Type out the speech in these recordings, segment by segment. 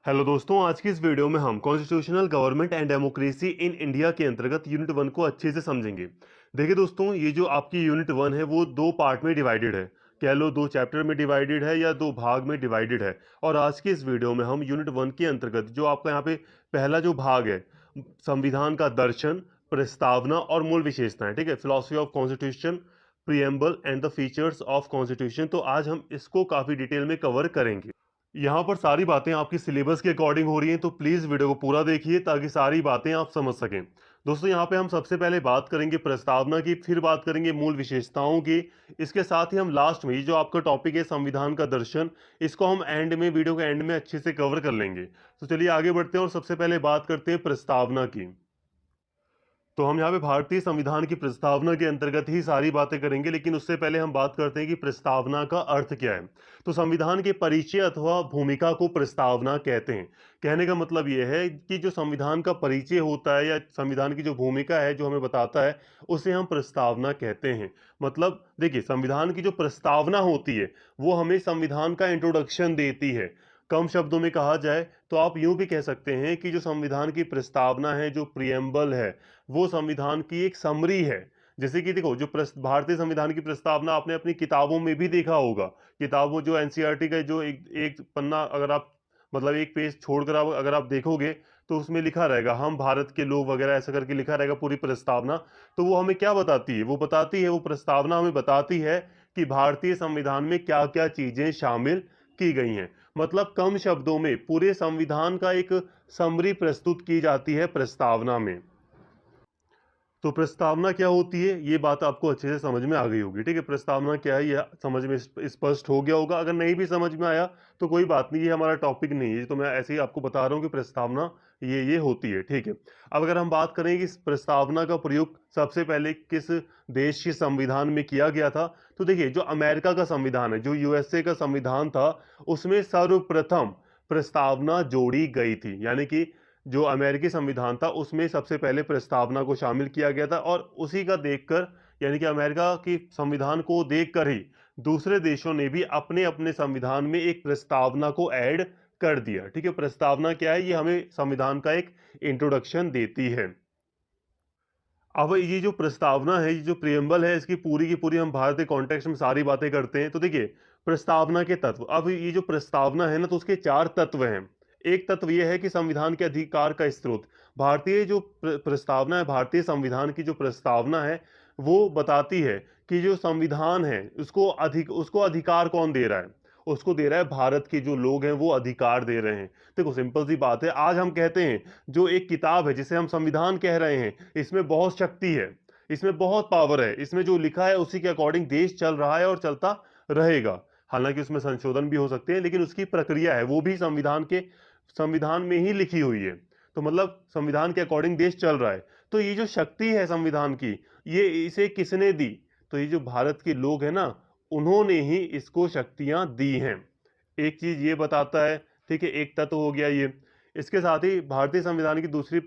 Hello दोस्तों, आज की इस वीडियो में हम constitutional government and democracy in India के अंतर्गत यूनिट वन को अच्छे से समझेंगे। देखिए दोस्तों, ये जो आपकी यूनिट वन है वो दो पार्ट में डिवाइडेड है। कह लो दो चैप्टर में डिवाइडेड है या दो भाग में डिवाइडेड है। और आज की इस वीडियो में हम यूनिट वन के अंतर्गत जो आपका यहाँ पे पहला जो भाग है, संविधान का दर्शन, प्रस्तावना और मूल विशेषताएं, ठीक है, philosophy of constitution, preamble and the features of constitution, तो आज हम इसको काफी डिटेल में कवर करेंगे। यहाँ पर सारी बातें आपकी सिलेबस के अकॉर्डिंग हो रही हैं, तो प्लीज़ वीडियो को पूरा देखिए ताकि सारी बातें आप समझ सकें। दोस्तों, यहाँ पे हम सबसे पहले बात करेंगे प्रस्तावना की, फिर बात करेंगे मूल विशेषताओं की। इसके साथ ही हम लास्ट में ये जो आपका टॉपिक है संविधान का दर्शन, इसको हम एंड में, वीडियो के एंड में अच्छे से कवर कर लेंगे। तो चलिए आगे बढ़ते हैं और सबसे पहले बात करते हैं प्रस्तावना की। तो हम यहाँ पे भारतीय संविधान की प्रस्तावना के अंतर्गत ही सारी बातें करेंगे, लेकिन उससे पहले हम बात करते हैं कि प्रस्तावना का अर्थ क्या है। तो संविधान के परिचय अथवा भूमिका को प्रस्तावना कहते हैं। कहने का मतलब यह है कि जो संविधान का परिचय होता है या संविधान की जो भूमिका है जो हमें बताता है, उसे हम प्रस्तावना कहते हैं। मतलब देखिए, संविधान की जो प्रस्तावना होती है वो हमें संविधान का इंट्रोडक्शन देती है। कम शब्दों में कहा जाए तो आप यूं भी कह सकते हैं कि जो संविधान की प्रस्तावना है, जो प्रियम्बल है, वो संविधान की एक समरी है। जैसे कि देखो, जो भारतीय संविधान की प्रस्तावना आपने अपनी किताबों में भी देखा होगा। किताबों जो एनसीईआरटी का जो एक एक पन्ना, अगर आप मतलब एक पेज छोड़कर आप अगर आप देखोगे तो उसमें लिखा रहेगा हम भारत के लोग वगैरह, ऐसा करके लिखा रहेगा पूरी प्रस्तावना। तो वो हमें क्या बताती है? वो बताती है, वो प्रस्तावना हमें बताती है कि भारतीय संविधान में क्या क्या चीजें शामिल की गई हैं। मतलब कम शब्दों में पूरे संविधान का एक समरी प्रस्तुत की जाती है प्रस्तावना में। तो प्रस्तावना क्या होती है, ये बात आपको अच्छे से समझ में आ गई होगी। ठीक है, प्रस्तावना क्या है ये समझ में स्पष्ट हो गया होगा। अगर नहीं भी समझ में आया तो कोई बात नहीं, ये हमारा टॉपिक नहीं है, तो मैं ऐसे ही आपको बता रहा हूँ कि प्रस्तावना ये होती है। ठीक है, अब अगर हम बात करें कि इस प्रस्तावना का प्रयोग सबसे पहले किस देश के संविधान में किया गया था, तो देखिए, जो अमेरिका का संविधान है, जो यूएसए का संविधान था, उसमें सर्वप्रथम प्रस्तावना जोड़ी गई थी। यानी कि जो अमेरिकी संविधान था उसमें सबसे पहले प्रस्तावना को शामिल किया गया था, और उसी का देखकर, यानी कि अमेरिका की संविधान को देखकर ही दूसरे देशों ने भी अपने अपने संविधान में एक प्रस्तावना को ऐड कर दिया। ठीक है, प्रस्तावना क्या है, ये हमें संविधान का एक इंट्रोडक्शन देती है। अब ये जो प्रस्तावना है, ये जो प्रियम्बल है, इसकी पूरी की पूरी हम भारतीय कॉन्टेक्स्ट में सारी बातें करते हैं। तो देखिए, प्रस्तावना के तत्व, अब ये जो प्रस्तावना है ना, तो उसके चार तत्व हैं। एक तत्व ये है कि संविधान के अधिकार का स्रोत। भारतीय जो प्रस्तावना है, भारतीय संविधान की जो प्रस्तावना है, वो बताती है कि जो संविधान है उसको अधिकार कौन दे रहा है। उसको दे रहा है भारत के जो लोग हैं, वो अधिकार दे रहे हैं। देखो, सिंपल सी बात है। आज हम कहते हैं जो एक किताब है जिसे हम संविधान कह रहे हैं, इसमें बहुत शक्ति है, इसमें बहुत पावर है, इसमें जो लिखा है उसी के अकॉर्डिंग देश चल रहा है और चलता रहेगा। हालांकि उसमें संशोधन भी हो सकते हैं, लेकिन उसकी प्रक्रिया है वो भी संविधान में ही लिखी हुई है। तो मतलब संविधान के अकॉर्डिंग देश चल रहा है। तो ये जो शक्ति है संविधान की, ये इसे किसने दी? तो ये जो भारत के लोग हैं ना, उन्होंने ही इसको शक्तियां दी हैं। एक चीज ये बताता है। ठीक है, एक तत्व हो गया ये। इसके साथ ही भारतीय संविधान की दूसरी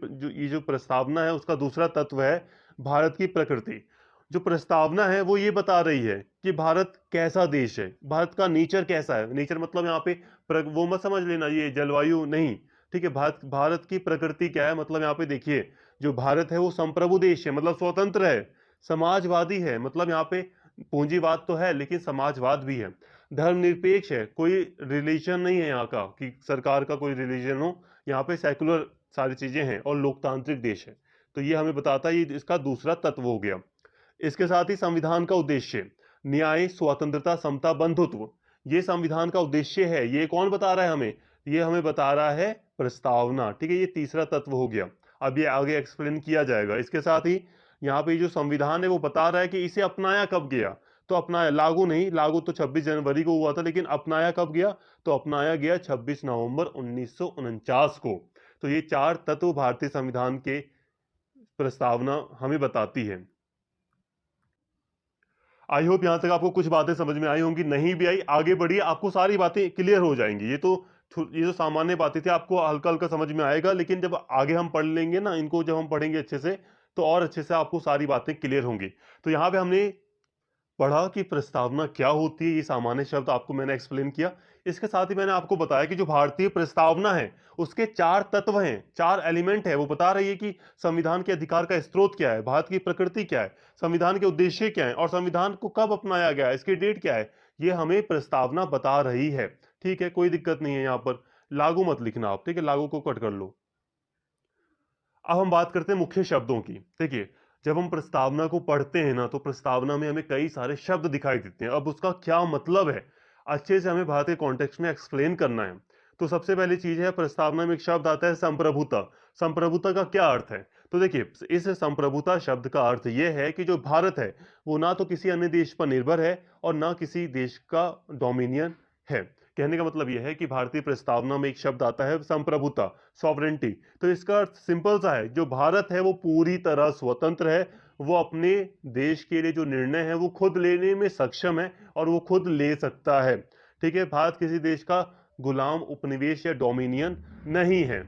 जो प्रस्तावना है, उसका दूसरा तत्व है भारत की प्रकृति। जो प्रस्तावना है वो ये बता रही है कि भारत कैसा देश है, भारत का नेचर कैसा है। नेचर मतलब यहाँ पे वो मत समझ लेना ये जलवायु नहीं। ठीक है, भारत भारत की प्रकृति क्या है, मतलब यहाँ पे देखिए, जो भारत है वो संप्रभु देश है, मतलब स्वतंत्र है। समाजवादी है, मतलब यहाँ पे पूंजीवाद तो है लेकिन समाजवाद भी है। धर्मनिरपेक्ष है, कोई रिलीजन नहीं है यहाँ का कि सरकार का कोई रिलीजन हो। यहाँ पे सेकुलर सारी चीजें हैं, और लोकतांत्रिक देश है। तो ये हमें बताता है, ये इसका दूसरा तत्व हो गया। इसके साथ ही संविधान का उद्देश्य, न्याय, स्वतंत्रता, समता, बंधुत्व, ये संविधान का उद्देश्य है। ये कौन बता रहा है हमें? ये हमें बता रहा है प्रस्तावना। ठीक है, ये तीसरा तत्व हो गया। अब ये आगे एक्सप्लेन किया जाएगा। इसके साथ ही यहाँ पे जो संविधान है वो बता रहा है कि इसे अपनाया कब गया। तो अपनाया, लागू नहीं, लागू तो 26 जनवरी को हुआ था, लेकिन अपनाया कब गया? तो अपनाया गया 26 नवंबर 1949 को। तो ये चार तत्व भारतीय संविधान के प्रस्तावना हमें बताती है। आई होप यहां तक आपको कुछ बातें समझ में आई होंगी। नहीं भी आई, आगे बढ़िए, आपको सारी बातें क्लियर हो जाएंगी। ये जो सामान्य बातें थी आपको हल्का हल्का समझ में आएगा, लेकिन जब आगे हम पढ़ लेंगे ना इनको, जब हम पढ़ेंगे अच्छे से, तो और अच्छे से आपको सारी बातें क्लियर होंगी। तो यहाँ पे हमने पढ़ा कि प्रस्तावना क्या होती है, ये सामान्य शब्द आपको मैंने एक्सप्लेन किया। इसके साथ ही मैंने आपको बताया कि जो भारतीय प्रस्तावना है उसके 4 तत्व हैं, 4 एलिमेंट है। वो बता रही है कि संविधान के अधिकार का स्रोत क्या है, भारत की प्रकृति क्या है, संविधान के उद्देश्य क्या है और संविधान को कब अपनाया गया है, इसकी डेट क्या है, ये हमें प्रस्तावना बता रही है। ठीक है, कोई दिक्कत नहीं है। यहाँ पर लागू मत लिखना आप, ठीक है, लागू को कट कर लो। अब हम बात करते हैं मुख्य शब्दों की। देखिए, जब हम प्रस्तावना को पढ़ते हैं ना, तो प्रस्तावना में हमें कई सारे शब्द दिखाई देते हैं। अब उसका क्या मतलब है, अच्छे से हमें भारतीय कॉन्टेक्स्ट में एक्सप्लेन करना है। तो सबसे पहली चीज है, प्रस्तावना में एक शब्द आता है संप्रभुता। संप्रभुता का क्या अर्थ है? तो देखिए, इस संप्रभुता शब्द का अर्थ यह है कि जो भारत है वो ना तो किसी अन्य देश पर निर्भर है और ना किसी देश का डोमिनियन है। कहने का मतलब यह है कि भारतीय प्रस्तावना में एक शब्द आता है संप्रभुता, सॉवरेंटी। तो इसका अर्थ सिंपल सा है, जो भारत है वो पूरी तरह स्वतंत्र है, वो अपने देश के लिए जो निर्णय है वो खुद लेने में सक्षम है और वो खुद ले सकता है। ठीक है, भारत किसी देश का गुलाम, उपनिवेश या डोमिनियन नहीं है।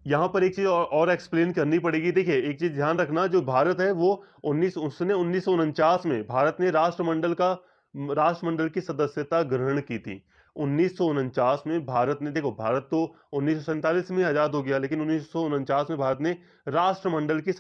यहां पर एक चीज और एक्सप्लेन करनी पड़ेगी। देखिए, एक चीज ध्यान रखना, जो भारत है वो 1949 में भारत ने राष्ट्रमंडल की सदस्यता ग्रहण की थी। 1949 में भारत ने, देखो भारत तो 1947 में आजाद हो गया, लेकिन 1949 में भारत ने राष्ट्रमंडल की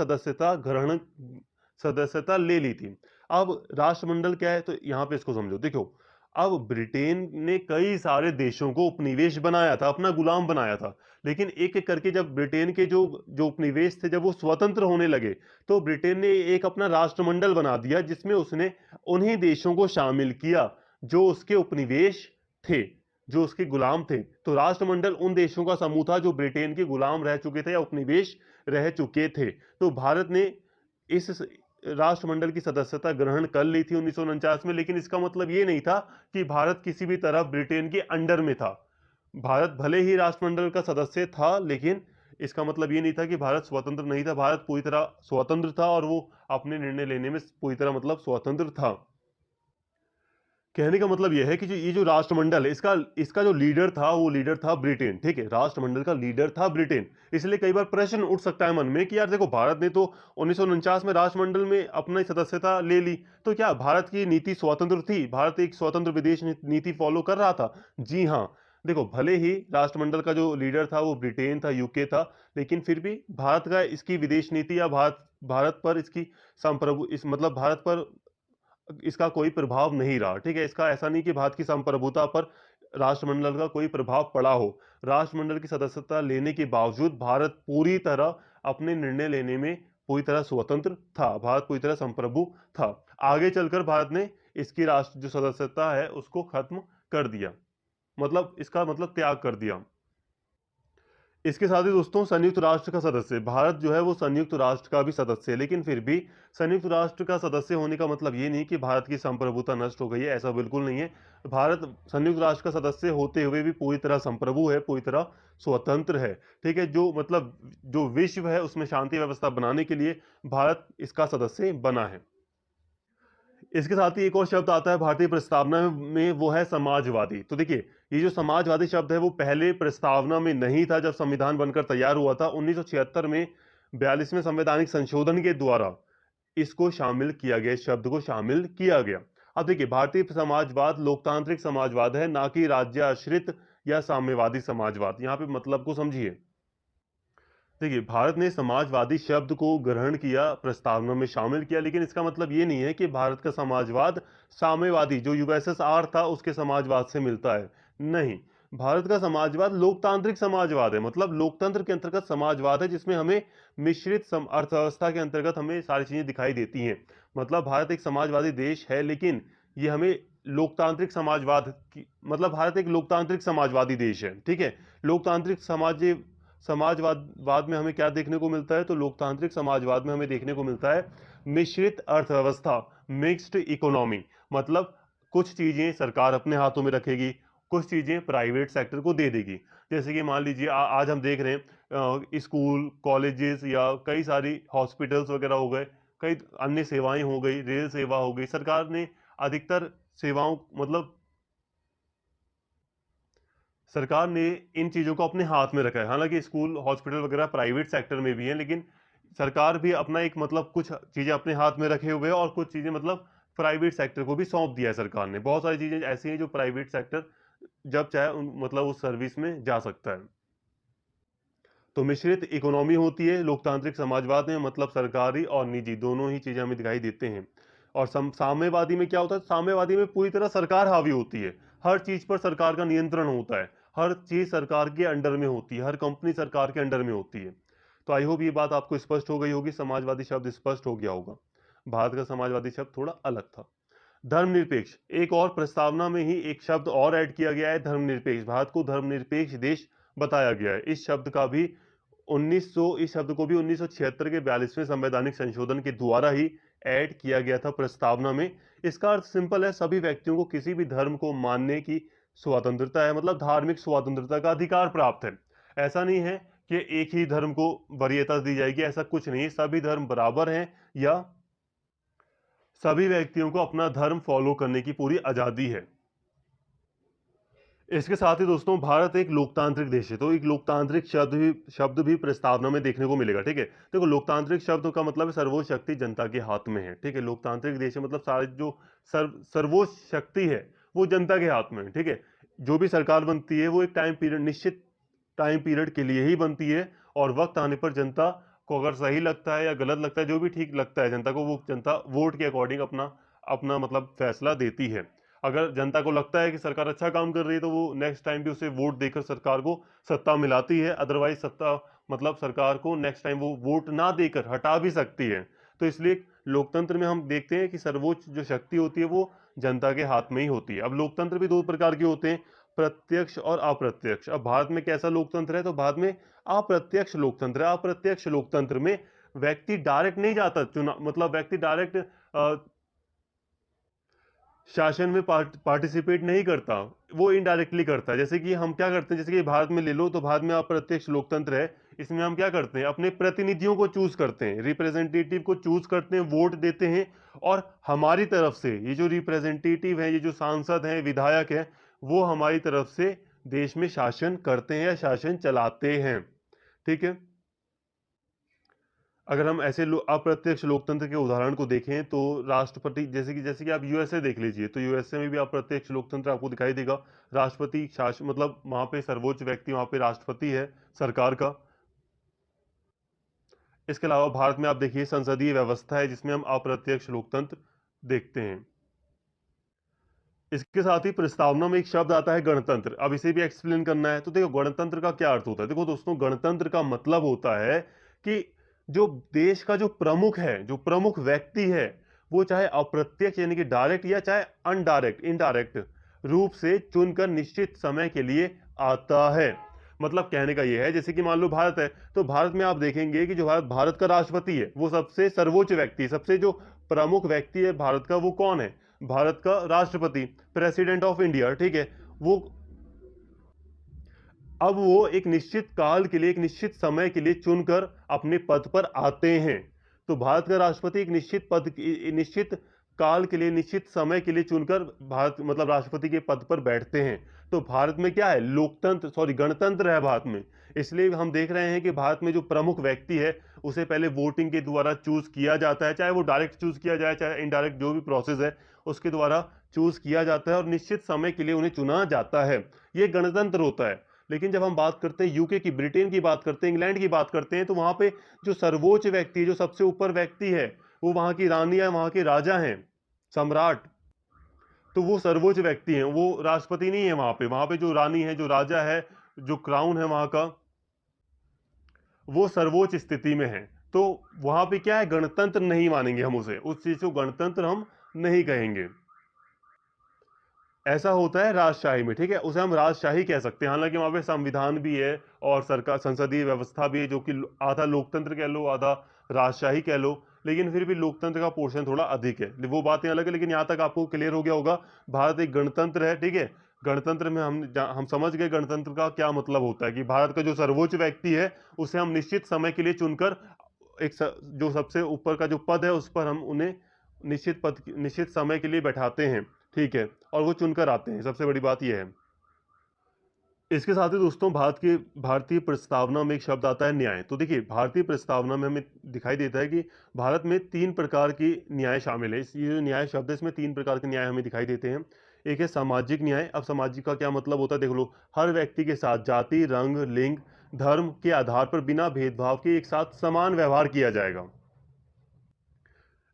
सदस्यता ले ली थी। अब राष्ट्रमंडल क्या है, तो यहां पे इसको समझो। देखो, अब ब्रिटेन ने कई सारे देशों को उपनिवेश बनाया था, अपना गुलाम बनाया था। लेकिन एक एक करके जब ब्रिटेन के जो जो उपनिवेश थे, जब वो स्वतंत्र होने लगे, तो ब्रिटेन ने एक अपना राष्ट्रमंडल बना दिया, जिसमें उसने उन्हीं देशों को शामिल किया जो उसके उपनिवेश थे, जो उसके गुलाम थे। तो राष्ट्रमंडल उन देशों का समूह था जो ब्रिटेन के गुलाम रह चुके थे या उपनिवेश रह चुके थे। तो भारत ने इस राष्ट्रमंडल की सदस्यता ग्रहण कर ली थी 1949 में, लेकिन इसका मतलब ये नहीं था कि भारत किसी भी तरह ब्रिटेन के अंडर में था। भारत भले ही राष्ट्रमंडल का सदस्य था, लेकिन इसका मतलब ये नहीं था कि भारत स्वतंत्र नहीं था। भारत पूरी तरह स्वतंत्र था और वो अपने निर्णय लेने में पूरी तरह मतलब स्वतंत्र था। कहने का मतलब यह है कि ये जो राष्ट्रमंडल है, इसका इसका जो लीडर था वो लीडर था ब्रिटेन। ठीक है, राष्ट्रमंडल का लीडर था ब्रिटेन। इसलिए कई बार प्रश्न उठ सकता है मन में कि यार देखो, भारत ने तो 1949 में राष्ट्रमंडल में अपनी सदस्यता ले ली, तो क्या भारत की नीति स्वतंत्र थी? भारत एक स्वतंत्र विदेश नीति फॉलो कर रहा था? जी हाँ। देखो, भले ही राष्ट्रमंडल का जो लीडर था वो ब्रिटेन था, यूके था, लेकिन फिर भी भारत का इसकी विदेश नीति या भारत पर इसकी संप्रभु इस मतलब भारत पर इसका कोई प्रभाव नहीं रहा। ठीक है, इसका ऐसा नहीं कि भारत की संप्रभुता पर राष्ट्रमंडल का कोई प्रभाव पड़ा हो। राष्ट्रमंडल की सदस्यता लेने के बावजूद भारत पूरी तरह अपने निर्णय लेने में पूरी तरह स्वतंत्र था, भारत पूरी तरह संप्रभु था। आगे चलकर भारत ने इसकी राष्ट्र जो सदस्यता है उसको खत्म कर दिया, मतलब इसका मतलब त्याग कर दिया। इसके साथ ही दोस्तों, संयुक्त राष्ट्र का सदस्य भारत जो है वो संयुक्त राष्ट्र का भी सदस्य है, लेकिन फिर भी संयुक्त राष्ट्र का सदस्य होने का मतलब ये नहीं कि भारत की संप्रभुता नष्ट हो गई है, ऐसा बिल्कुल नहीं है। भारत संयुक्त राष्ट्र का सदस्य होते हुए भी पूरी तरह संप्रभु है, पूरी तरह स्वतंत्र है। ठीक है, जो मतलब जो विश्व है उसमें शांति व्यवस्था बनाने के लिए भारत इसका सदस्य बना है। इसके साथ ही एक और शब्द आता है भारतीय प्रस्तावना में, वो है समाजवादी। तो देखिए, ये जो समाजवादी शब्द है वो पहले प्रस्तावना में नहीं था। जब संविधान बनकर तैयार हुआ था 1976 में, 42वें संवैधानिक संशोधन के द्वारा इसको शामिल किया गया, इस शब्द को शामिल किया गया। अब देखिए, भारतीय समाजवाद लोकतांत्रिक समाजवाद है, ना कि राज्य आश्रित या साम्यवादी समाजवाद। यहाँ पे मतलब को समझिए। देखिए, भारत ने समाजवादी शब्द को ग्रहण किया, प्रस्तावना में शामिल किया, लेकिन इसका मतलब ये नहीं है कि भारत का समाजवाद साम्यवादी जो यूएसएसआर था उसके समाजवाद से मिलता है। नहीं, भारत का समाजवाद लोकतांत्रिक समाजवाद है, मतलब लोकतंत्र के अंतर्गत समाजवाद है, जिसमें हमें मिश्रित अर्थव्यवस्था के अंतर्गत हमें सारी चीजें दिखाई देती हैं। मतलब भारत एक समाजवादी देश है, लेकिन ये हमें लोकतांत्रिक समाजवाद की, मतलब भारत एक लोकतांत्रिक समाजवादी देश है। ठीक है, लोकतांत्रिक समाजवाद में हमें क्या देखने को मिलता है? तो लोकतांत्रिक समाजवाद में हमें देखने को मिलता है मिश्रित अर्थव्यवस्था, मिक्स्ड इकोनॉमी। मतलब कुछ चीजें सरकार अपने हाथों में रखेगी, कुछ चीजें प्राइवेट सेक्टर को दे देगी। जैसे कि मान लीजिए आज हम देख रहे हैं स्कूल, कॉलेजेस या कई सारी हॉस्पिटल्स वगैरह हो गए, कई अन्य सेवाएं हो गई, रेल सेवा हो गई, सरकार ने अधिकतर सेवाओं मतलब सरकार ने इन चीजों को अपने हाथ में रखा है। हालांकि स्कूल, हॉस्पिटल वगैरह प्राइवेट सेक्टर में भी हैं, लेकिन सरकार भी अपना एक मतलब कुछ चीजें अपने हाथ में रखे हुए है और कुछ चीजें मतलब प्राइवेट सेक्टर को भी सौंप दिया है सरकार ने। बहुत सारी चीजें ऐसी हैं जो प्राइवेट सेक्टर जब चाहे मतलब उस सर्विस में जा सकता है। तो मिश्रित इकोनॉमी होती है लोकतांत्रिक समाजवाद में, मतलब सरकारी और निजी दोनों ही चीजें हमें दिखाई देते हैं। और साम्यवादी में क्या होता है, साम्यवादी में पूरी तरह सरकार हावी होती है, हर चीज पर सरकार का नियंत्रण होता है, हर चीज सरकार के अंडर में होती है, हर कंपनी सरकार के अंडर में होती है। तो आई होप ये बात आपको स्पष्ट हो गई होगी, समाजवादी शब्द स्पष्ट हो गया होगा। भारत का समाजवादी शब्द थोड़ा अलग था। धर्मनिरपेक्ष, एक और प्रस्तावना में ही एक शब्द और ऐड किया गया है, धर्मनिरपेक्ष। भारत को धर्मनिरपेक्ष देश बताया गया है। इस शब्द को भी 1976 के 42वें संवैधानिक संशोधन के द्वारा ही ऐड किया गया था प्रस्तावना में। इसका अर्थ सिंपल है, सभी व्यक्तियों को किसी भी धर्म को मानने की स्वतंत्रता है, मतलब धार्मिक स्वतंत्रता का अधिकार प्राप्त है। ऐसा नहीं है कि एक ही धर्म को वरीयता दी जाएगी, ऐसा कुछ नहीं है। सभी धर्म बराबर हैं, या सभी व्यक्तियों को अपना धर्म फॉलो करने की पूरी आजादी है। इसके साथ ही दोस्तों, भारत एक लोकतांत्रिक देश है, तो एक लोकतांत्रिक शब्द भी प्रस्तावना में देखने को मिलेगा। ठीक है, देखो लोकतांत्रिक शब्द का मतलब है सर्वोच्च शक्ति जनता के हाथ में है। ठीक है, लोकतांत्रिक देश है मतलब सारी जो सर्वोच्च शक्ति है वो जनता के हाथ में है। ठीक है, जो भी सरकार बनती है वो एक निश्चित टाइम पीरियड के लिए ही बनती है, और वक्त आने पर जनता को अगर सही लगता है या गलत लगता है, जो भी ठीक लगता है जनता को, वो जनता वोट के अकॉर्डिंग अपना अपना मतलब फैसला देती है। अगर जनता को लगता है कि सरकार अच्छा काम कर रही है तो वो नेक्स्ट टाइम भी उसे वोट देकर सरकार को सत्ता मिलाती है, अदरवाइज सत्ता मतलब सरकार को नेक्स्ट टाइम वो वोट ना देकर हटा भी सकती है। तो इसलिए लोकतंत्र में हम देखते हैं कि सर्वोच्च जो शक्ति होती है वो जनता के हाथ में ही होती है। अब लोकतंत्र भी दो प्रकार के होते हैं, प्रत्यक्ष और अप्रत्यक्ष। अब भारत में कैसा लोकतंत्र है, तो भारत में अप्रत्यक्ष लोकतंत्र है। अप्रत्यक्ष लोकतंत्र में व्यक्ति डायरेक्ट नहीं जाता चुना, मतलब व्यक्ति डायरेक्ट शासन में पार्टिसिपेट नहीं करता, वो इनडायरेक्टली करता है। जैसे कि हम क्या करते हैं, जैसे कि भारत में ले लो, तो भारत में अप्रत्यक्ष लोकतंत्र है। इसमें हम क्या करते हैं, अपने प्रतिनिधियों को चूज करते हैं, रिप्रेजेंटेटिव को चूज करते हैं, वोट देते हैं, और हमारी तरफ से ये जो रिप्रेजेंटेटिव है, ये जो सांसद हैं, विधायक हैं, वो हमारी तरफ से देश में शासन करते हैं या शासन चलाते हैं। ठीक है, अगर हम ऐसे अप्रत्यक्ष लोकतंत्र के उदाहरण को देखें तो राष्ट्रपति, जैसे कि आप यूएसए देख लीजिए, तो यूएसए में भी अप्रत्यक्ष लोकतंत्र आपको दिखाई देगा। राष्ट्रपति शासन, मतलब वहां पे सर्वोच्च व्यक्ति वहां पे राष्ट्रपति है सरकार का। इसके अलावा भारत में आप देखिए संसदीय व्यवस्था है जिसमें हम अप्रत्यक्ष लोकतंत्र देखते हैं। इसके साथ ही प्रस्तावना में एक शब्द आता है गणतंत्र। अब इसे भी एक्सप्लेन करना है, तो देखो गणतंत्र का क्या अर्थ होता है। देखो दोस्तों, गणतंत्र का मतलब होता है कि जो देश का जो प्रमुख है, जो प्रमुख व्यक्ति है, वो चाहे अप्रत्यक्ष यानी कि डायरेक्ट, या चाहे अनडायरेक्ट इनडायरेक्ट रूप से चुनकर निश्चित समय के लिए आता है। मतलब कहने का यह है, जैसे कि मान लो भारत है, तो भारत में आप देखेंगे कि जो भारत का राष्ट्रपति है वो सबसे सर्वोच्च व्यक्ति, सबसे जो प्रमुख व्यक्ति है भारत का, वो कौन है, भारत का राष्ट्रपति, प्रेसिडेंट ऑफ इंडिया। ठीक है, वो अब वो एक निश्चित काल के लिए, एक निश्चित समय के लिए चुनकर अपने पद पर आते हैं। तो भारत का राष्ट्रपति एक निश्चित काल के लिए, निश्चित समय के लिए चुनकर भारत मतलब राष्ट्रपति के पद पर बैठते हैं। तो भारत में क्या है, लोकतंत्र, सॉरी गणतंत्र है भारत में। इसलिए हम देख रहे हैं कि भारत में जो प्रमुख व्यक्ति है उसे पहले वोटिंग के द्वारा चूज किया जाता है, चाहे वो डायरेक्ट चूज किया जाए चाहे इनडायरेक्ट, जो भी प्रोसेस है उसके द्वारा चूज किया जाता है, और निश्चित समय के लिए उन्हें चुना जाता है। ये गणतंत्र होता है। लेकिन जब हम बात करते हैं यूके की, ब्रिटेन की बात करते हैं, इंग्लैंड की बात करते हैं, तो वहां पे जो सर्वोच्च व्यक्ति, जो सबसे ऊपर व्यक्ति है, वो वहां की रानी है, वहां के राजा हैं, सम्राट। तो वो सर्वोच्च व्यक्ति हैं, वो राष्ट्रपति नहीं है। वहां पे जो रानी है, जो राजा है, जो क्राउन है वहां का, वो सर्वोच्च स्थिति में है। तो वहां पे क्या है, गणतंत्र नहीं मानेंगे हम उसे, उस चीज को गणतंत्र हम नहीं कहेंगे। ऐसा होता है राजशाही में। ठीक है, उसे हम राजशाही कह सकते हैं। हालांकि वहां पे संविधान भी है और सरकार, संसदीय व्यवस्था भी है, जो कि आधा लोकतंत्र कह लो आधा राजशाही कह लो, लेकिन फिर भी लोकतंत्र का पोर्शन थोड़ा अधिक है। वो बातें अलग है, लेकिन यहाँ तक आपको क्लियर हो गया होगा, भारत एक गणतंत्र है। ठीक है, गणतंत्र में हम समझ गए गणतंत्र का क्या मतलब होता है, कि भारत का जो सर्वोच्च व्यक्ति है उसे हम निश्चित समय के लिए चुनकर जो सबसे ऊपर का जो पद है उस पर हम उन्हें निश्चित समय के लिए बैठाते हैं। ठीक है, और वो चुनकर आते हैं, सबसे बड़ी बात यह है। इसके साथ ही दोस्तों, भारतीय प्रस्तावना में एक शब्द आता है न्याय। तो देखिए, भारतीय प्रस्तावना में हमें दिखाई देता है कि भारत में 3 प्रकार की न्याय शामिल है। ये जो न्याय शब्द है, इसमें 3 प्रकार के न्याय हमें दिखाई देते हैं। एक है सामाजिक न्याय। अब सामाजिक का क्या मतलब होता है देख लो, हर व्यक्ति के साथ जाति, रंग, लिंग, धर्म के आधार पर बिना भेदभाव के एक साथ समान व्यवहार किया जाएगा।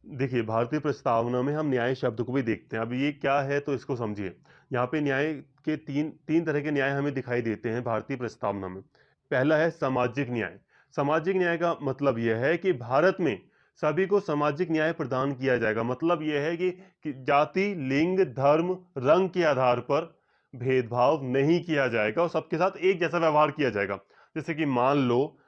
देखिए, भारतीय प्रस्तावना में हम न्याय शब्द को भी देखते हैं। अब ये क्या है तो इसको समझिए। यहाँ पे न्याय के तीन तीन तरह के न्याय हमें दिखाई देते हैं भारतीय प्रस्तावना में। पहला है सामाजिक न्याय। सामाजिक न्याय का मतलब यह है कि भारत में सभी को सामाजिक न्याय प्रदान किया जाएगा। मतलब यह है कि जाति, लिंग, धर्म, रंग के आधार पर भेदभाव नहीं किया जाएगा और सबके साथ एक जैसा व्यवहार किया जाएगा। जैसे कि मान लो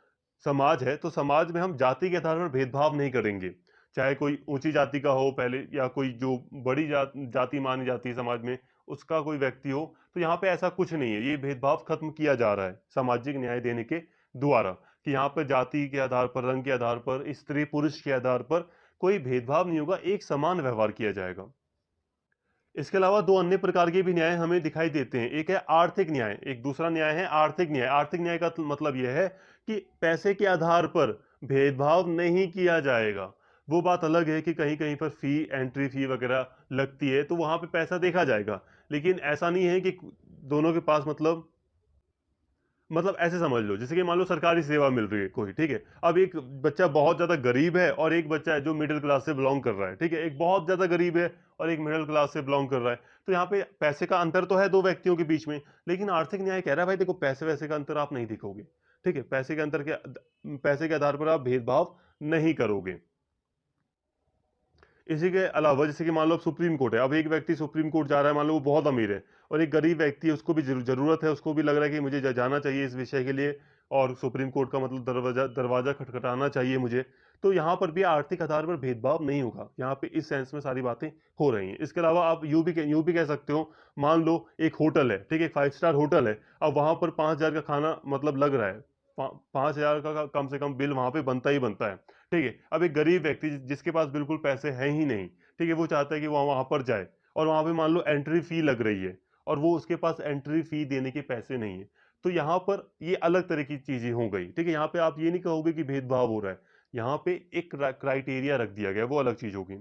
समाज है, तो समाज में हम जाति के आधार पर भेदभाव नहीं करेंगे। चाहे कोई ऊंची जाति का हो पहले, या कोई जो बड़ी जाति मानी जाती है समाज में, उसका कोई व्यक्ति हो, तो यहाँ पे ऐसा कुछ नहीं है। ये भेदभाव खत्म किया जा रहा है सामाजिक न्याय देने के द्वारा, कि यहाँ पर जाति के आधार पर, रंग के आधार पर, स्त्री पुरुष के आधार पर कोई भेदभाव नहीं होगा, एक समान व्यवहार किया जाएगा। इसके अलावा दो अन्य प्रकार के भी न्याय हमें दिखाई देते हैं। एक है आर्थिक न्याय, एक दूसरा न्याय है आर्थिक न्याय। आर्थिक न्याय का मतलब यह है कि पैसे के आधार पर भेदभाव नहीं किया जाएगा। वो बात अलग है कि कहीं कहीं पर फी, एंट्री फी वगैरह लगती है, तो वहां पे पैसा देखा जाएगा। लेकिन ऐसा नहीं है कि दोनों के पास मतलब ऐसे समझ लो, जैसे कि मान लो सरकारी सेवा मिल रही है कोई, ठीक है। अब एक बच्चा बहुत ज्यादा गरीब है और एक बच्चा है जो मिडिल क्लास से बिलोंग कर रहा है, ठीक है। एक बहुत ज्यादा गरीब है और एक मिडिल क्लास से बिलोंग कर रहा है, तो यहाँ पे पैसे का अंतर तो है दो व्यक्तियों के बीच में। लेकिन आर्थिक न्याय कह रहा है भाई देखो, पैसे वैसे का अंतर आप नहीं दिखोगे, ठीक है। पैसे के आधार पर आप भेदभाव नहीं करोगे। इसी के अलावा जैसे कि मान लो अब सुप्रीम कोर्ट है, अब एक व्यक्ति सुप्रीम कोर्ट जा रहा है, मान लो वो बहुत अमीर है, और एक गरीब व्यक्ति है, उसको भी जरूरत है, उसको भी लग रहा है कि मुझे जाना चाहिए इस विषय के लिए, और सुप्रीम कोर्ट का मतलब दरवाजा दरवाजा खटखटाना चाहिए मुझे। तो यहाँ पर भी आर्थिक आधार पर भेदभाव नहीं होगा। यहाँ पे इस सेंस में सारी बातें हो रही हैं। इसके अलावा आप यूं भी कह सकते हो, मान लो एक होटल है, ठीक है, 5 स्टार होटल है। अब वहां पर 5,000 का खाना मतलब लग रहा है, 5,000 का कम से कम बिल वहां पे बनता ही बनता है, ठीक है। अब एक गरीब व्यक्ति जिसके पास बिल्कुल पैसे हैं ही नहीं, ठीक है, वो चाहता है कि वो वहां पर जाए, और वहां पे मान लो एंट्री फी लग रही है, और वो उसके पास एंट्री फी देने के पैसे नहीं है। तो यहाँ पर ये अलग तरह की चीजें हो गई, ठीक है। यहाँ पे आप ये नहीं कहोगे कि भेदभाव हो रहा है, यहाँ पे एक क्राइटेरिया रख दिया गया, वो अलग चीज होगी।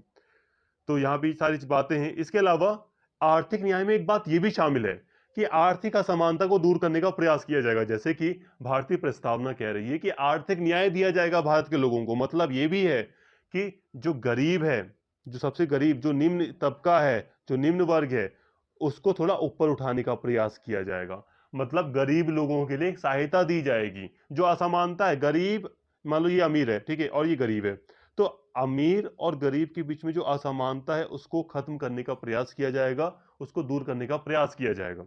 तो यहाँ भी सारी बातें हैं। इसके अलावा आर्थिक न्याय में एक बात ये भी शामिल है कि आर्थिक असमानता को दूर करने का प्रयास किया जाएगा। जैसे कि भारतीय प्रस्तावना कह रही है कि आर्थिक न्याय दिया जाएगा भारत के लोगों को। मतलब ये भी है कि जो गरीब है, जो सबसे गरीब, जो निम्न तबका है, जो निम्न वर्ग है, उसको थोड़ा ऊपर उठाने का प्रयास किया जाएगा। मतलब गरीब लोगों के लिए सहायता दी जाएगी। जो असमानता है, गरीब, मान लो ये अमीर है, ठीक है, और ये गरीब है, तो अमीर और गरीब के बीच में जो असमानता है उसको खत्म करने का प्रयास किया जाएगा, उसको दूर करने का प्रयास किया जाएगा,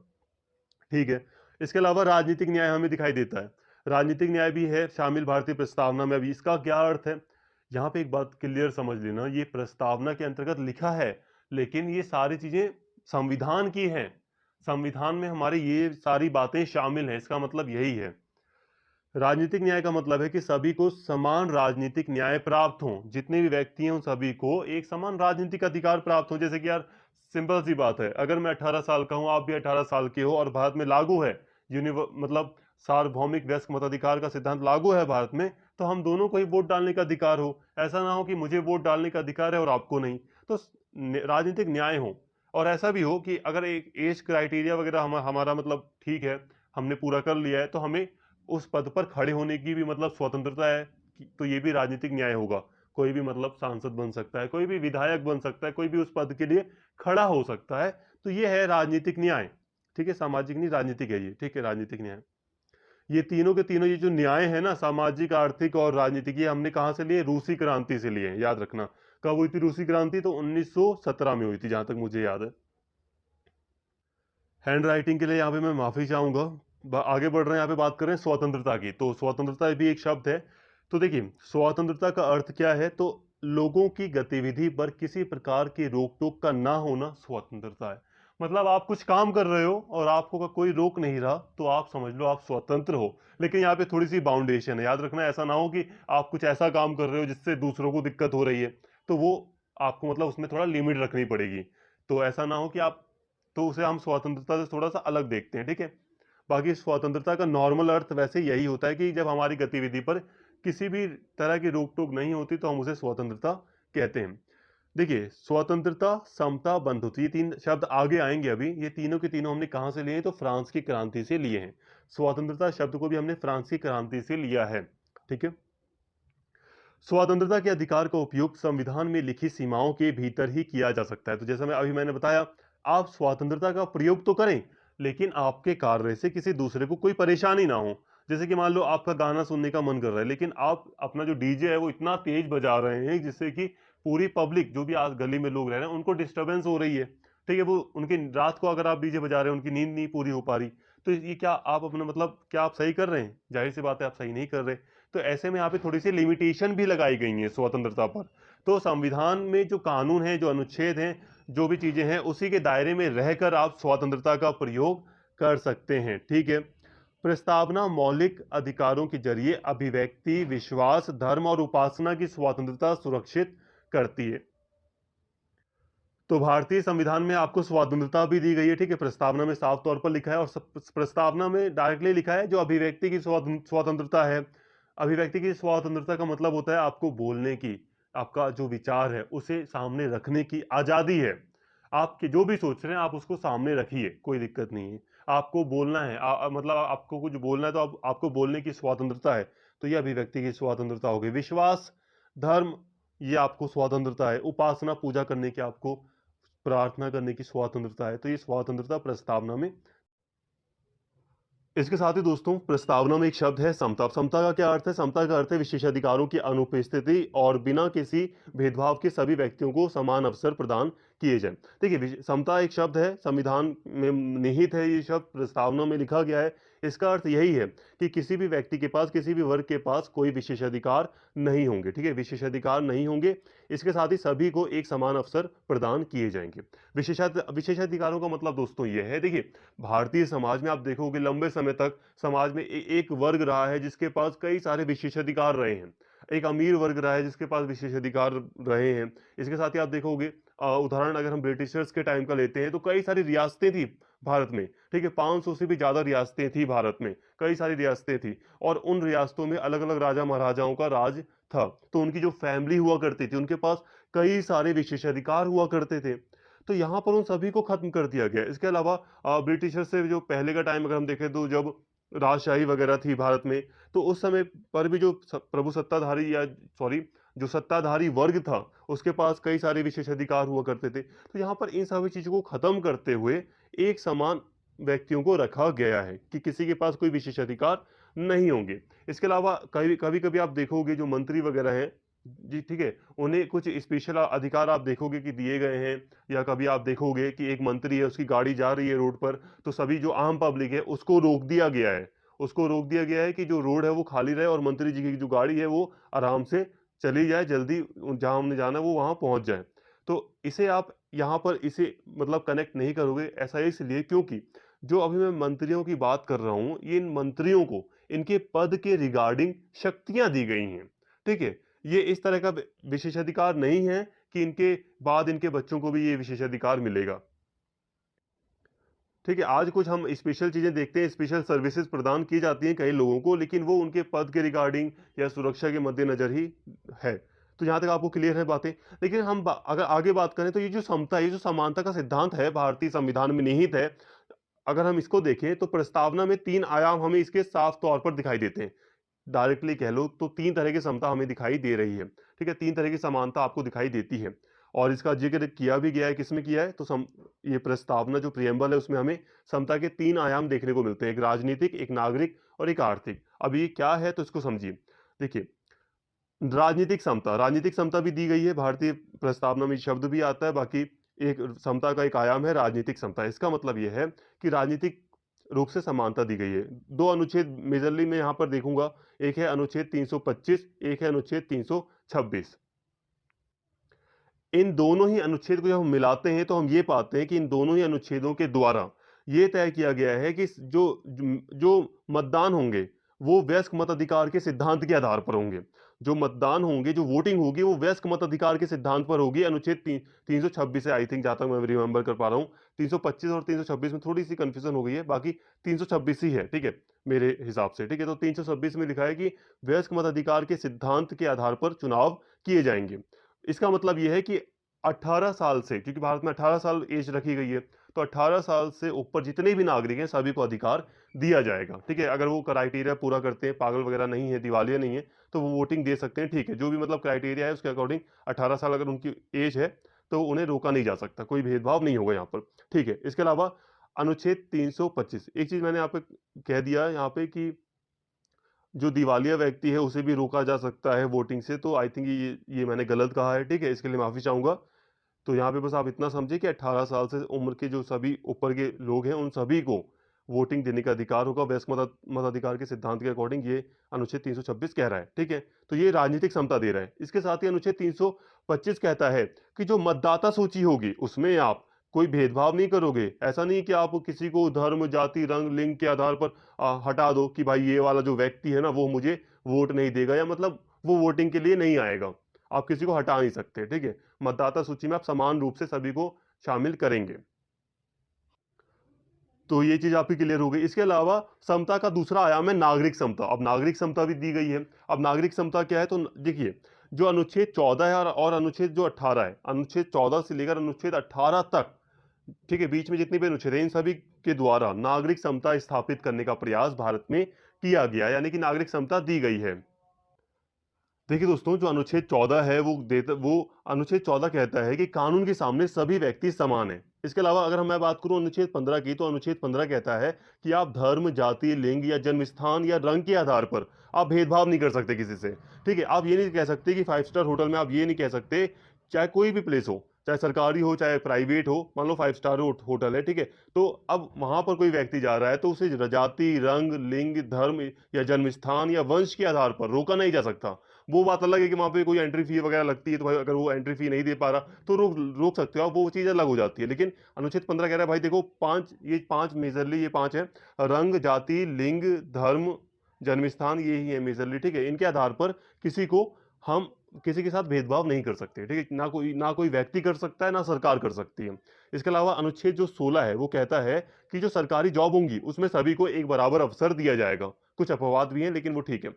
ठीक है। इसके अलावा राजनीतिक न्याय हमें दिखाई देता है। राजनीतिक न्याय भी है शामिल भारतीय प्रस्तावना में। अभी इसका क्या अर्थ है, यहाँ पे एक बात क्लियर समझ लेना, ये प्रस्तावना के अंतर्गत लिखा है, लेकिन ये सारी चीजें संविधान की हैं। संविधान में हमारे ये सारी बातें शामिल हैं, इसका मतलब यही है। राजनीतिक न्याय का मतलब है कि सभी को समान राजनीतिक न्याय प्राप्त हो। जितने भी व्यक्ति हैं उन सभी को एक समान राजनीतिक अधिकार प्राप्त हो। जैसे कि यार सिंपल सी बात है, अगर मैं 18 साल का हूं, आप भी 18 साल के हो, और भारत में लागू है मतलब सार्वभौमिक वयस्क मताधिकार का सिद्धांत लागू है भारत में, तो हम दोनों को ही वोट डालने का अधिकार हो। ऐसा ना हो कि मुझे वोट डालने का अधिकार है और आपको नहीं। तो राजनीतिक न्याय हो। और ऐसा भी हो कि अगर एक एज क्राइटेरिया वगैरह हमारा मतलब ठीक है, हमने पूरा कर लिया है, तो हमें उस पद पर खड़े होने की भी मतलब स्वतंत्रता है, तो ये भी राजनीतिक न्याय होगा। कोई भी मतलब सांसद बन सकता है, कोई भी विधायक बन सकता है, कोई भी उस पद के लिए खड़ा हो सकता है। तो ये है राजनीतिक न्याय, ठीक है। सामाजिक नहीं, राजनीतिक है ये, ठीक है, राजनीतिक न्याय। ये तीनों के तीनों ये जो न्याय है ना, सामाजिक, आर्थिक और राजनीतिक, ये हमने कहां से लिए? रूसी क्रांति से लिए, याद रखना। कब हुई थी रूसी क्रांति? तो 1917 में हुई थी, जहां तक मुझे याद है। हैंड राइटिंग के लिए यहाँ पे मैं माफी चाहूंगा। आगे बढ़ रहे हैं, यहाँ पे बात कर रहे हैं स्वतंत्रता की। तो स्वतंत्रता भी एक शब्द है। तो देखिए, स्वतंत्रता का अर्थ क्या है? तो लोगों की गतिविधि पर किसी प्रकार की रोक टोक का ना होना स्वतंत्रता है। मतलब आप कुछ काम कर रहे हो और आपको का कोई रोक नहीं रहा, तो आप समझ लो आप स्वतंत्र हो। लेकिन यहाँ पे थोड़ी सी बाउंडेशन है, याद रखना। ऐसा ना हो कि आप कुछ ऐसा काम कर रहे हो जिससे दूसरों को दिक्कत हो रही है, तो वो आपको मतलब उसमें थोड़ा लिमिट रखनी पड़ेगी। तो ऐसा ना हो कि आप, तो उसे हम स्वतंत्रता से थोड़ा सा अलग देखते हैं, ठीक है। बाकी स्वतंत्रता का नॉर्मल अर्थ वैसे यही होता है कि जब हमारी गतिविधि पर किसी भी तरह की रोक टोक नहीं होती, तो हम उसे स्वतंत्रता कहते हैं। देखिए, स्वतंत्रता, समता, बंधुत्व, ये 3 शब्द आगे आएँगे अभी। ये तीनों के तीनों हमने कहाँ से लिए हैं? तो फ्रांस की क्रांति से लिए हैं। स्वतंत्रता शब्द को भी हमने फ्रांस की क्रांति से लिया है। ठीक है? स्वतंत्रता के अधिकार का उपयोग संविधान में लिखी सीमाओं के भीतर ही किया जा सकता है। तो जैसा मैंने बताया, आप स्वतंत्रता का प्रयोग तो करें, लेकिन आपके कार्य से किसी दूसरे को कोई परेशानी ना हो। जैसे कि मान लो आपका गाना सुनने का मन कर रहा है, लेकिन आप अपना जो डीजे है वो इतना तेज बजा रहे हैं जिससे कि पूरी पब्लिक, जो भी आज गली में लोग रह रहे हैं, उनको डिस्टर्बेंस हो रही है। ठीक है? वो उनकी रात को अगर आप डीजे बजा रहे हैं, उनकी नींद नहीं पूरी हो पा रही, तो ये क्या आप अपना मतलब क्या आप सही कर रहे हैं? जाहिर सी बात है, आप सही नहीं कर रहे। तो ऐसे में यहाँ पे थोड़ी सी लिमिटेशन भी लगाई गई हैं स्वतंत्रता पर। तो संविधान में जो कानून है, जो अनुच्छेद हैं, जो भी चीजें हैं, उसी के दायरे में रहकर आप स्वतंत्रता का प्रयोग कर सकते हैं। ठीक है? प्रस्तावना मौलिक अधिकारों के जरिए अभिव्यक्ति, विश्वास, धर्म और उपासना की स्वतंत्रता सुरक्षित करती है। तो भारतीय संविधान में आपको स्वतंत्रता भी दी गई है। ठीक है? प्रस्तावना में साफ तौर पर लिखा है, और प्रस्तावना में डायरेक्टली लिखा है जो अभिव्यक्ति की स्वतंत्रता है। अभिव्यक्ति की स्वतंत्रता का मतलब होता है आपको बोलने की, आपका जो विचार है उसे सामने रखने की आजादी है। आपके जो भी सोच रहे हैं आप उसको सामने रखिए, कोई दिक्कत नहीं है। आपको बोलना है, मतलब आपको कुछ बोलना है, तो आपको बोलने की स्वतंत्रता है। तो ये अभिव्यक्ति की स्वतंत्रता हो गई। विश्वास, धर्म, ये आपको स्वतंत्रता है। उपासना, पूजा करने की, आपको प्रार्थना करने की स्वतंत्रता है। तो ये स्वतंत्रता प्रस्तावना में। इसके साथ ही दोस्तों, प्रस्तावना में एक शब्द है समता। समता का क्या अर्थ है? समता का अर्थ है विशेषाधिकारों की अनुपस्थिति और बिना किसी भेदभाव के सभी व्यक्तियों को समान अवसर प्रदान किए जाए। देखिए, समता एक शब्द है, संविधान में निहित है, ये शब्द प्रस्तावना में लिखा गया है। इसका अर्थ यही है कि किसी भी व्यक्ति के पास, किसी भी वर्ग के पास कोई विशेषाधिकार नहीं होंगे। ठीक है? विशेषाधिकार नहीं होंगे। इसके साथ ही सभी को एक समान अवसर प्रदान किए जाएंगे। विशेषाधिकारों का मतलब दोस्तों ये है, देखिए, भारतीय समाज में आप देखोगे लंबे समय तक समाज में एक वर्ग रहा है जिसके पास कई सारे विशेषाधिकार रहे हैं। एक अमीर वर्ग रहा है जिसके पास विशेषाधिकार रहे हैं। इसके साथ ही आप देखोगे, उदाहरण अगर हम ब्रिटिशर्स के टाइम का लेते हैं, तो कई सारी रियासतें थी भारत में। ठीक है? 500 से भी ज्यादा रियासतें थी भारत में, कई सारी रियासतें थी, और उन रियासतों में अलग अलग राजा महाराजाओं का राज था। तो उनकी जो फैमिली हुआ करती थी, उनके पास कई सारे विशेषाधिकार हुआ करते थे। तो यहाँ पर उन सभी को खत्म कर दिया गया। इसके अलावा ब्रिटिशर से जो पहले का टाइम अगर हम देखें, तो जब राजशाही वगैरह थी भारत में, तो उस समय पर भी जो प्रभु सत्ताधारी, या सॉरी, जो सत्ताधारी वर्ग था, उसके पास कई सारे विशेषाधिकार हुआ करते थे। तो यहाँ पर इन सभी चीजों को खत्म करते हुए एक समान व्यक्तियों को रखा गया है कि किसी के पास कोई विशेषाधिकार नहीं होंगे। इसके अलावा कभी कभी कभी आप देखोगे जो मंत्री वगैरह हैं, जी ठीक है, उन्हें कुछ स्पेशल अधिकार आप देखोगे कि दिए गए हैं। या कभी आप देखोगे कि एक मंत्री है, उसकी गाड़ी जा रही है रोड पर, तो सभी जो आम पब्लिक है उसको रोक दिया गया है। उसको रोक दिया गया है कि जो रोड है वो खाली रहे और मंत्री जी की जो गाड़ी है वो आराम से चली जाए, जल्दी जहां हमने जाना है वो वहां पहुंच जाए। तो इसे आप यहाँ पर इसे मतलब कनेक्ट नहीं करोगे, ऐसा इसलिए क्योंकि जो अभी मैं मंत्रियों की बात कर रहा हूं, इन मंत्रियों को इनके पद के रिगार्डिंग शक्तियां दी गई हैं। ठीक है? ये इस तरह का विशेषाधिकार नहीं है कि इनके बाद इनके बच्चों को भी ये विशेषाधिकार मिलेगा। ठीक है? आज कुछ हम स्पेशल चीजें देखते हैं, स्पेशल सर्विसेज प्रदान की जाती हैं कई लोगों को, लेकिन वो उनके पद के रिगार्डिंग या सुरक्षा के मद्देनजर ही है। तो यहाँ तक आपको क्लियर है बातें। लेकिन हम अगर आगे बात करें, तो ये जो समता, ये जो समानता का सिद्धांत है, भारतीय संविधान में निहित है। अगर हम इसको देखें, तो प्रस्तावना में 3 आयाम हमें इसके साफ तौर पर दिखाई देते हैं। डायरेक्टली कह लो तो 3 तरह की समता हमें दिखाई दे रही है। ठीक है? 3 तरह की समानता आपको दिखाई देती है, और इसका जिक्र किया भी गया है। किसमें किया है? तो ये प्रस्तावना जो प्रियम्बल है उसमें हमें समता के 3 आयाम देखने को मिलते हैं, एक राजनीतिक, एक नागरिक और एक आर्थिक। अब ये क्या है, तो इसको समझिए। देखिए, राजनीतिक समता भी दी गई है, भारतीय प्रस्तावना में शब्द भी आता है। बाकी एक समता का एक आयाम है राजनीतिक समता। इसका मतलब यह है कि राजनीतिक रूप से समानता दी गई है। 2 अनुच्छेद मेजरली मैं यहाँ पर देखूंगा, एक है अनुच्छेद 325, एक है अनुच्छेद 326। इन दोनों ही अनुच्छेद को जब हम मिलाते हैं, तो हम ये पाते हैं कि इन दोनों ही अनुच्छेदों के द्वारा ये तय किया गया है कि जो मतदान होंगे, वो वयस्क मताधिकार के सिद्धांत के आधार पर होंगे। जो मतदान होंगे, जो वोटिंग होगी, वो वयस्क मताधिकार के सिद्धांत पर होगी। अनुच्छेद 326 है, आई थिंक, जहां तक मैं रिमेंबर कर पा रहा हूं। 325 और 326 में थोड़ी सी कंफ्यूजन हो गई है, बाकी 326 ही है। ठीक है? मेरे हिसाब से। ठीक है? तो 326 में लिखा है कि वयस्क मताधिकार के सिद्धांत के आधार पर चुनाव किए जाएंगे। इसका मतलब यह है कि 18 साल से, क्योंकि भारत में 18 साल एज रखी गई है, तो 18 साल से ऊपर जितने भी नागरिक हैं सभी को अधिकार दिया जाएगा। ठीक है, अगर वो क्राइटेरिया पूरा करते हैं, पागल वगैरह नहीं है, दिवालिया नहीं है, तो वो वोटिंग दे सकते हैं। ठीक है, जो भी मतलब क्राइटेरिया है उसके अकॉर्डिंग 18 साल अगर उनकी एज है तो उन्हें रोका नहीं जा सकता, कोई भेदभाव नहीं होगा यहाँ पर। ठीक है, इसके अलावा अनुच्छेद 325, एक चीज मैंने यहाँ पे कह दिया यहाँ पे कि जो दिवालिया व्यक्ति है उसे भी रोका जा सकता है वोटिंग से, तो आई थिंक ये मैंने गलत कहा है। ठीक है, इसके लिए माफी चाहूंगा। तो यहाँ पे बस आप इतना समझिए कि 18 साल से उम्र के जो सभी ऊपर के लोग हैं उन सभी को वोटिंग देने का अधिकार होगा, वयस्क मताधिकार के सिद्धांत के अकॉर्डिंग, ये अनुच्छेद 326 कह रहा है। ठीक है, तो ये राजनीतिक समता दे रहा है। इसके साथ ही अनुच्छेद 325 कहता है कि जो मतदाता सूची होगी उसमें आप कोई भेदभाव नहीं करोगे। ऐसा नहीं कि आप किसी को धर्म, जाति, रंग, लिंग के आधार पर हटा दो कि भाई ये वाला जो व्यक्ति है ना वो मुझे वोट नहीं देगा, या मतलब वो वोटिंग के लिए नहीं आएगा। आप किसी को हटा नहीं सकते। ठीक है, मतदाता सूची में आप समान रूप से सभी को शामिल करेंगे। तो ये चीज आपकी क्लियर हो गई। इसके अलावा समता का दूसरा आयाम है नागरिक समता। अब नागरिक समता भी दी गई है। अब नागरिक समता क्या है, तो देखिए जो अनुच्छेद 14 है और अनुच्छेद जो 18 है, अनुच्छेद 14 से लेकर अनुच्छेद 18 तक, ठीक है, बीच में जितने भी अनुच्छेद हैं इन सभी के द्वारा नागरिक समता स्थापित करने का प्रयास भारत में किया गया, यानी कि नागरिक समता दी गई है। देखिए दोस्तों, जो अनुच्छेद 14 है वो अनुच्छेद 14 कहता है कि कानून के सामने सभी व्यक्ति समान हैं। इसके अलावा अगर मैं बात करूं अनुच्छेद 15 की, तो अनुच्छेद 15 कहता है कि आप धर्म, जाति, लिंग या जन्म स्थान या रंग के आधार पर आप भेदभाव नहीं कर सकते किसी से। ठीक है, आप ये नहीं कह सकते कि 5 स्टार होटल में आप ये नहीं कह सकते, चाहे कोई भी प्लेस हो, चाहे सरकारी हो चाहे प्राइवेट हो, मान लो 5 स्टार होटल है, ठीक है, तो अब वहां पर कोई व्यक्ति जा रहा है तो उसे जाति, रंग, लिंग, धर्म या जन्म स्थान या वंश के आधार पर रोका नहीं जा सकता। वो बात अलग है कि वहां पे कोई एंट्री फी वगैरह लगती है, तो भाई अगर वो एंट्री फी नहीं दे पा रहा तो रोक रोक सकते हो आप, वो चीज अलग हो जाती है। लेकिन अनुच्छेद 15 कह रहा है भाई देखो, पांच मेजरली, ये पांच है: रंग, जाति, लिंग, धर्म, जन्म स्थान, ये ही है मेजरली। ठीक है, इनके आधार पर किसी को हम किसी के साथ भेदभाव नहीं कर सकते। ठीक है, ना कोई व्यक्ति कर सकता है, ना सरकार कर सकती है। इसके अलावा अनुच्छेद जो 16 है वो कहता है कि जो सरकारी जॉब होंगी उसमें सभी को एक बराबर अवसर दिया जाएगा। कुछ अपवाद भी हैं लेकिन वो ठीक है।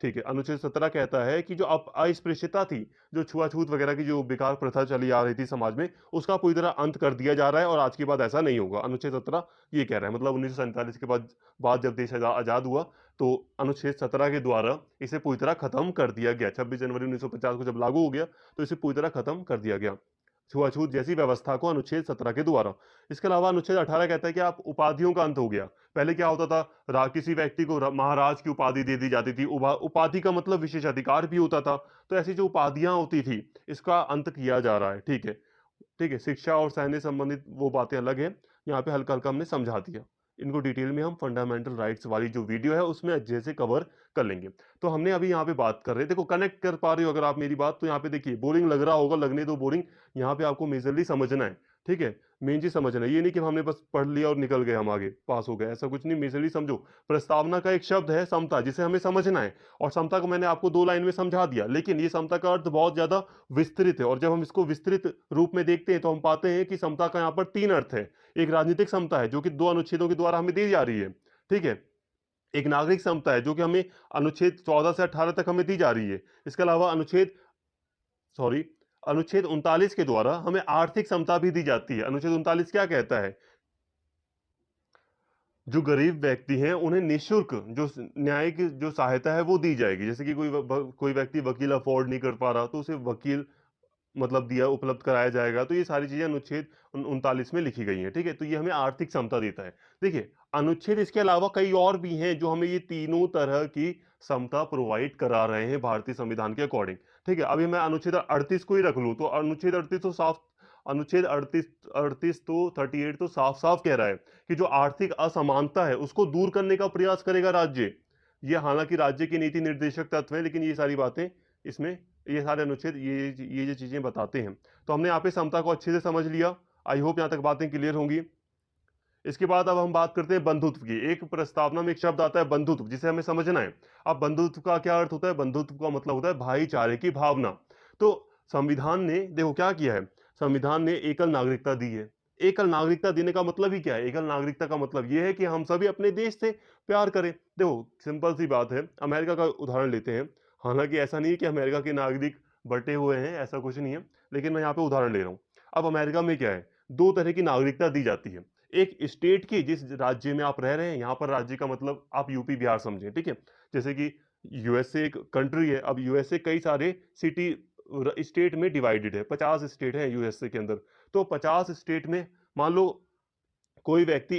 ठीक है, अनुच्छेद 17 कहता है कि जो अस्पृश्यता थी, जो छुआछूत वगैरह की जो बेकार प्रथा चली आ रही थी समाज में, उसका पूरी तरह अंत कर दिया जा रहा है और आज के बाद ऐसा नहीं होगा। अनुच्छेद 17 ये कह रहा है, मतलब 1947 के बाद जब देश आजाद हुआ तो अनुच्छेद 17 के द्वारा इसे पूरी तरह खत्म कर दिया गया। 26 जनवरी 1950 को जब लागू हो गया तो इसे पूरी तरह खत्म कर दिया गया, छुआछूत जैसी व्यवस्था को, अनुच्छेद 17 के द्वारा। इसके अलावा अनुच्छेद 18 कहता है कि आप उपाधियों का अंत हो गया। पहले क्या होता था, किसी व्यक्ति को महाराज की उपाधि दे दी जाती थी। उपाधि का मतलब विशेष अधिकार भी होता था। तो ऐसी जो उपाधियां होती थी इसका अंत किया जा रहा है। ठीक है, ठीक है, शिक्षा और सैन्य संबंधित वो बातें अलग है, यहाँ पे हल्का हल्का हमने समझा दिया। इनको डिटेल में हम फंडामेंटल राइट्स वाली जो वीडियो है उसमें अच्छे से कवर कर लेंगे। तो हमने अभी यहाँ पे बात कर रहे हैं, देखो कनेक्ट कर पा रहे हो अगर आप मेरी बात, तो यहाँ पे देखिए बोरिंग लग रहा होगा, लगने दो बोरिंग। यहाँ पे आपको मेजरली समझना है। ठीक है, मेन चीज समझना है, ये नहीं कि हमने बस पढ़ लिया और निकल गए, हम आगे पास हो गए, ऐसा कुछ नहीं। मेजरली समझो, प्रस्तावना का एक शब्द है समता, जिसे हमें समझना है, और समता को मैंने आपको 2 लाइन में समझा दिया, लेकिन ये समता का अर्थ बहुत ज्यादा विस्तृत है। और जब हम इसको विस्तृत रूप में देखते हैं तो हम पाते हैं कि समता का यहाँ पर 3 अर्थ है। एक राजनीतिक समता है जो कि 2 अनुच्छेदों के द्वारा हमें दी जा रही है। ठीक है, एक नागरिक समता है जो कि हमें अनुच्छेद 14 से 18 तक हमें दी जा रही है। इसके अलावा सॉरी अनुच्छेद 39 के द्वारा हमें आर्थिक समता भी दी जाती है। अनुच्छेद 39 क्या कहता है, जो गरीब व्यक्ति हैं उन्हें निःशुल्क जो न्यायिक जो सहायता है वो दी जाएगी। जैसे कि कोई व्यक्ति वकील अफोर्ड नहीं कर पा रहा तो उसे वकील मतलब दिया उपलब्ध कराया जाएगा। तो ये सारी चीजें अनुच्छेद 39 में लिखी गई हैं। ठीक है, तो ये हमें आर्थिक समता देता है। देखिए, अनुच्छेद इसके अलावा कई और भी हैं जो हमें ये तीनों तरह की समता प्रोवाइड करा रहे हैं भारतीय संविधान के अकॉर्डिंग। ठीक है, अभी मैं अनुच्छेद 38 को ही रख लूं तो अनुच्छेद 38 तो साफ, अनुच्छेद 38 तो 38 तो साफ साफ कह रहा है कि जो आर्थिक असमानता है उसको दूर करने का प्रयास करेगा राज्य। ये हालांकि राज्य की नीति निर्देशक तत्व है, लेकिन ये सारी बातें इसमें, ये सारे अनुच्छेद ये जो चीजें बताते हैं। तो हमने यहाँ पे समता को अच्छे से समझ लिया। आई होप यहाँ तक बातें क्लियर होंगी। इसके बाद अब हम बात करते हैं बंधुत्व की। एक प्रस्तावना में एक शब्द आता है बंधुत्व, जिसे हमें समझना है। अब बंधुत्व का क्या अर्थ होता है, बंधुत्व का मतलब होता है भाईचारे की भावना। तो संविधान ने देखो क्या किया है, संविधान ने एकल नागरिकता दी है। एकल नागरिकता देने का मतलब ही क्या है, एकल नागरिकता का मतलब यह है कि हम सभी अपने देश से प्यार करें। देखो सिंपल सी बात है, अमेरिका का उदाहरण लेते हैं। हालांकि ऐसा नहीं है कि अमेरिका के नागरिक बटे हुए हैं, ऐसा कुछ नहीं है, लेकिन मैं यहाँ पे उदाहरण ले रहा हूँ। अब अमेरिका में क्या है, दो तरह की नागरिकता दी जाती है। एक स्टेट की, जिस राज्य में आप रह रहे हैं, यहाँ पर राज्य का मतलब आप यूपी बिहार समझें, ठीक है। जैसे कि यूएसए एक कंट्री है, अब यूएसए कई सारे सिटी स्टेट में डिवाइडेड है, 50 स्टेट है यूएसए के अंदर। तो 50 स्टेट में मान लो कोई व्यक्ति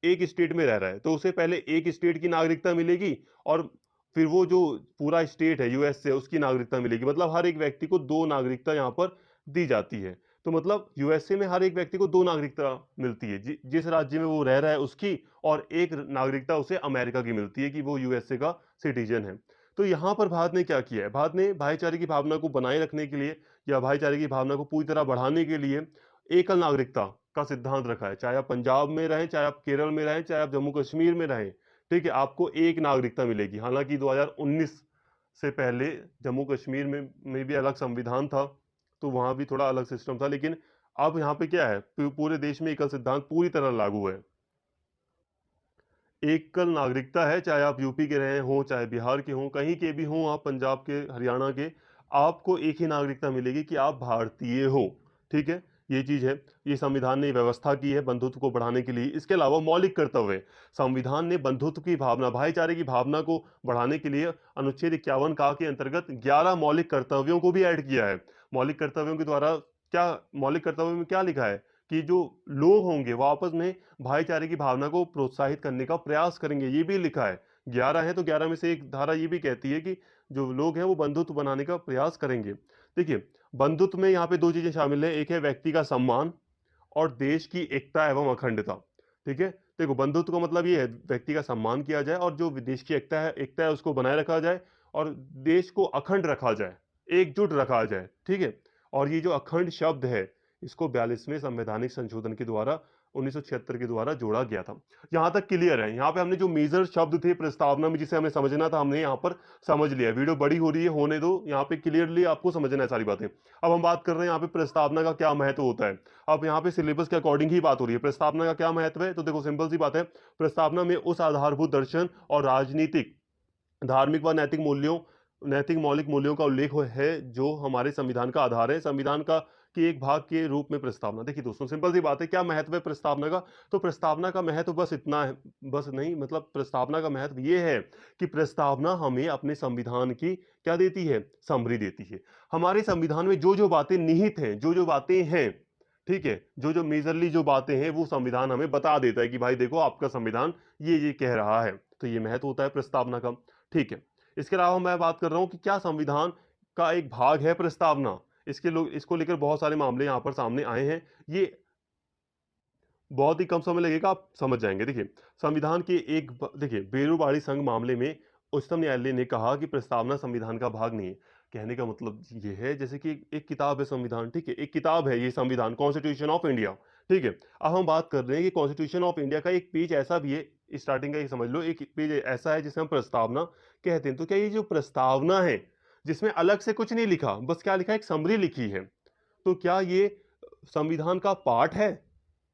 एक स्टेट में रह रहा है, तो उसे पहले एक स्टेट की नागरिकता मिलेगी, और फिर वो जो पूरा स्टेट है यूएस से, उसकी नागरिकता मिलेगी। मतलब हर एक व्यक्ति को दो नागरिकता यहाँ पर दी जाती है। तो मतलब यूएसए में हर एक व्यक्ति को दो नागरिकता मिलती है, जिस राज्य में वो रह रहा है उसकी, और एक नागरिकता उसे अमेरिका की मिलती है कि वो यूएसए का सिटीजन है। तो यहाँ पर भारत ने क्या किया है, भारत ने भाईचारे की भावना को बनाए रखने के लिए, या भाईचारे की भावना को पूरी तरह बढ़ाने के लिए एकल नागरिकता का सिद्धांत रखा है। चाहे आप पंजाब में रहें, चाहे आप केरल में रहें, चाहे आप जम्मू कश्मीर में रहें, ठीक है, आपको एक नागरिकता मिलेगी। हालांकि 2019 से पहले जम्मू कश्मीर में भी अलग संविधान था, तो वहां भी थोड़ा अलग सिस्टम था, लेकिन अब यहाँ पे क्या है, पूरे देश में एकल सिद्धांत पूरी तरह लागू है। एकल नागरिकता है, चाहे आप यूपी के रहे हों, चाहे बिहार के हों, कहीं के भी हों, आप पंजाब के, हरियाणा के, आपको एक ही नागरिकता मिलेगी कि आप भारतीय हो। ठीक है, ये चीज है। ये संविधान ने व्यवस्था की है बंधुत्व को बढ़ाने के लिए। इसके अलावा मौलिक कर्तव्य, संविधान ने बंधुत्व की भावना, भाईचारे की भावना को बढ़ाने के लिए अनुच्छेद 51 का के अंतर्गत 11 मौलिक कर्तव्यों को भी ऐड किया है। मौलिक कर्तव्यों के द्वारा क्या, मौलिक कर्तव्यों में क्या लिखा है कि जो लोग होंगे वो आपस में भाईचारे की भावना को प्रोत्साहित करने का प्रयास करेंगे, ये भी लिखा है। 11 है, तो 11 में से एक धारा ये भी कहती है कि जो लोग हैं वो बंधुत्व बनाने का प्रयास करेंगे। देखिए, बंधुत्व में यहाँ पे दो चीजें शामिल है, एक है व्यक्ति का सम्मान, और देश की एकता एवं अखंडता। ठीक है, देखो बंधुत्व का मतलब ये है व्यक्ति का सम्मान किया जाए, और जो देश की एकता है उसको बनाए रखा जाए, और देश को अखंड रखा जाए, एकजुट रखा जाए। ठीक है, और ये जो अखंड शब्द है, इसको 42वें संवैधानिक संशोधन के द्वारा 1976 के द्वारा जोड़ा गया था। यहां तक क्लियर है। यहाँ पे हमने जो मेजर शब्द थे प्रस्तावना में जिसे हमें समझना था, हमने यहाँ पर समझ लिया। वीडियो बड़ी हो रही है, होने दो, यहाँ पे क्लियरली आपको समझना है सारी बातें। अब हम बात कर रहे हैं यहाँ पे प्रस्तावना का क्या महत्व होता है। अब यहाँ पे सिलेबस के अकॉर्डिंग ही बात हो रही है। प्रस्तावना का क्या महत्व है, तो देखो सिंपल सी बात है, प्रस्तावना में उस आधारभूत दर्शन और राजनीतिक, धार्मिक व नैतिक मूल्यों, नैतिक मौलिक मूल्यों का उल्लेख है जो हमारे संविधान का आधार है। संविधान का कि एक भाग के रूप में प्रस्तावना, देखिए दोस्तों सिंपल सी बात है, क्या महत्व है प्रस्तावना का, तो प्रस्तावना का महत्व बस इतना है, बस नहीं, मतलब प्रस्तावना का महत्व ये है कि प्रस्तावना हमें अपने संविधान की क्या देती है, समरी देती है। हमारे संविधान में जो जो बातें निहित हैं, जो जो बातें हैं, ठीक है, जो जो मेजरली जो बातें हैं, वो संविधान हमें बता देता है कि भाई देखो आपका संविधान ये कह रहा है। तो ये महत्व होता है प्रस्तावना का। ठीक है, इसके अलावा मैं बात कर रहा हूं कि क्या संविधान का एक भाग है प्रस्तावना। इसके लोग, इसको लेकर बहुत सारे मामले यहां पर सामने आए हैं। ये बहुत ही कम समय लगेगा, आप समझ जाएंगे। देखिए, संविधान के देखिए बेरोबाड़ी संघ मामले में उच्चतम न्यायालय ने कहा कि प्रस्तावना संविधान का भाग नहीं है। कहने का मतलब ये है जैसे कि एक किताब है संविधान, ठीक है, एक किताब है ये संविधान, कॉन्स्टिट्यूशन ऑफ इंडिया। ठीक है, अब हम बात कर रहे हैं कि कॉन्स्टिट्यूशन ऑफ इंडिया का एक पेज ऐसा भी है, स्टार्टिंग का ये समझ लो, एक पेज ऐसा है जिसे हम प्रस्तावना कहते हैं। तो क्या ये जो प्रस्तावना है, जिसमें अलग से कुछ नहीं लिखा, बस क्या लिखा है, एक समरी लिखी है, तो क्या ये संविधान का पार्ट है,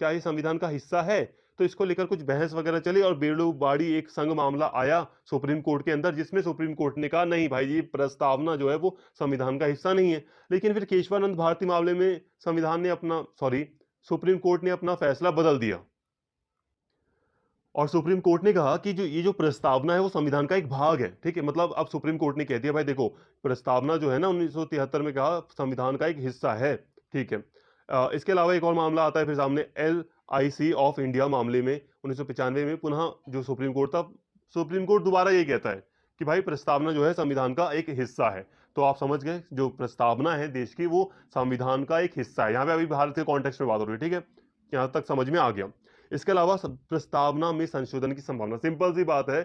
क्या ये संविधान का हिस्सा है? तो इसको लेकर कुछ बहस वगैरह चली, और बेड़ूबाड़ी एक संघ मामला आया सुप्रीम कोर्ट के अंदर, जिसमें सुप्रीम कोर्ट ने कहा नहीं भाई, ये प्रस्तावना जो है वो संविधान का हिस्सा नहीं है। लेकिन फिर केशवानंद भारती मामले में संविधान ने अपना, सॉरी, सुप्रीम कोर्ट ने अपना फैसला बदल दिया, और सुप्रीम कोर्ट ने कहा कि जो ये जो प्रस्तावना है वो संविधान का एक भाग है। ठीक है, मतलब अब सुप्रीम कोर्ट ने कह दिया भाई देखो, प्रस्तावना जो है ना 1973 में कहा संविधान का एक हिस्सा है। ठीक है, इसके अलावा एक और मामला आता है फिर सामने, LIC ऑफ इंडिया मामले में 1995 में पुनः जो सुप्रीम कोर्ट था, सुप्रीम कोर्ट दोबारा ये कहता है कि भाई प्रस्तावना जो है संविधान का एक हिस्सा है। तो आप समझ गए, जो प्रस्तावना है देश की वो संविधान का एक हिस्सा है। यहाँ पे अभी भारत के कॉन्टेक्स्ट में बात हो रही है। ठीक है, यहाँ तक समझ में आ गया। इसके अलावा प्रस्तावना में संशोधन की संभावना, सिंपल सी बात है।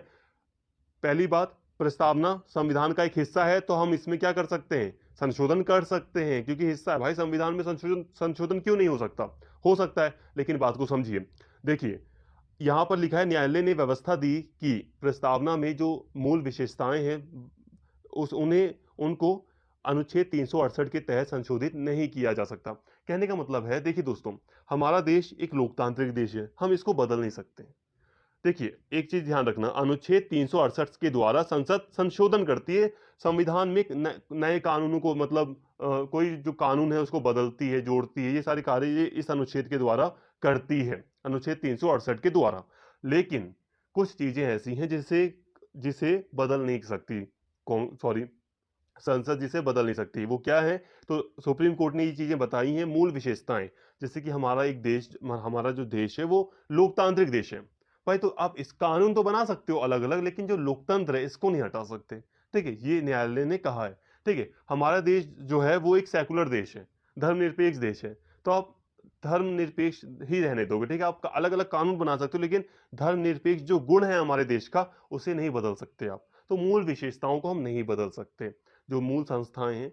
पहली बात, प्रस्तावना संविधान का एक हिस्सा है, तो हम इसमें क्या कर सकते हैं, संशोधन कर सकते हैं, क्योंकि हिस्सा है भाई संविधान में। संशोधन संशोधन क्यों नहीं हो सकता है, लेकिन बात को समझिए। देखिए, यहां पर लिखा है न्यायालय ने व्यवस्था दी कि प्रस्तावना में जो मूल विशेषताएं हैं उस उन्हें उनको अनुच्छेद 368 के तहत संशोधित नहीं किया जा सकता। कहने का मतलब है, देखिए दोस्तों, हमारा देश एक लोकतांत्रिक देश है, हम इसको बदल नहीं सकते। देखिए, एक चीज़ ध्यान रखना, अनुच्छेद 368 के द्वारा संसद संशोधन करती है, संविधान में एक नए कानूनों को मतलब कोई जो कानून है उसको बदलती है, जोड़ती है, ये सारे कार्य ये इस अनुच्छेद के द्वारा करती है, अनुच्छेद 368 के द्वारा। लेकिन कुछ चीज़ें ऐसी हैं जिसे जिसे बदल नहीं सकती कौन सॉरी संसद जिसे बदल नहीं सकती। वो क्या है? तो सुप्रीम कोर्ट ने ये चीज़ें बताई हैं, मूल विशेषताएँ। जैसे कि हमारा जो देश है वो लोकतांत्रिक देश है। भाई तो आप इस कानून तो बना सकते हो अलग-अलग, लेकिन जो लोकतंत्र है इसको नहीं हटा सकते। ठीक है? ये न्यायालय ने कहा है। ठीक है? हमारा देश जो है वो एक सेक्युलर देश है, धर्मनिरपेक्ष देश है। तो आप धर्मनिरपेक्ष ही रहने दोगे। ठीक है? आप अलग-अलग कानून बना सकते हो, लेकिन धर्मनिरपेक्ष जो गुण है हमारे देश का उसे नहीं बदल सकते आप। तो मूल विशेषताओं को हम नहीं बदल सकते। जो मूल संस्थाएँ हैं,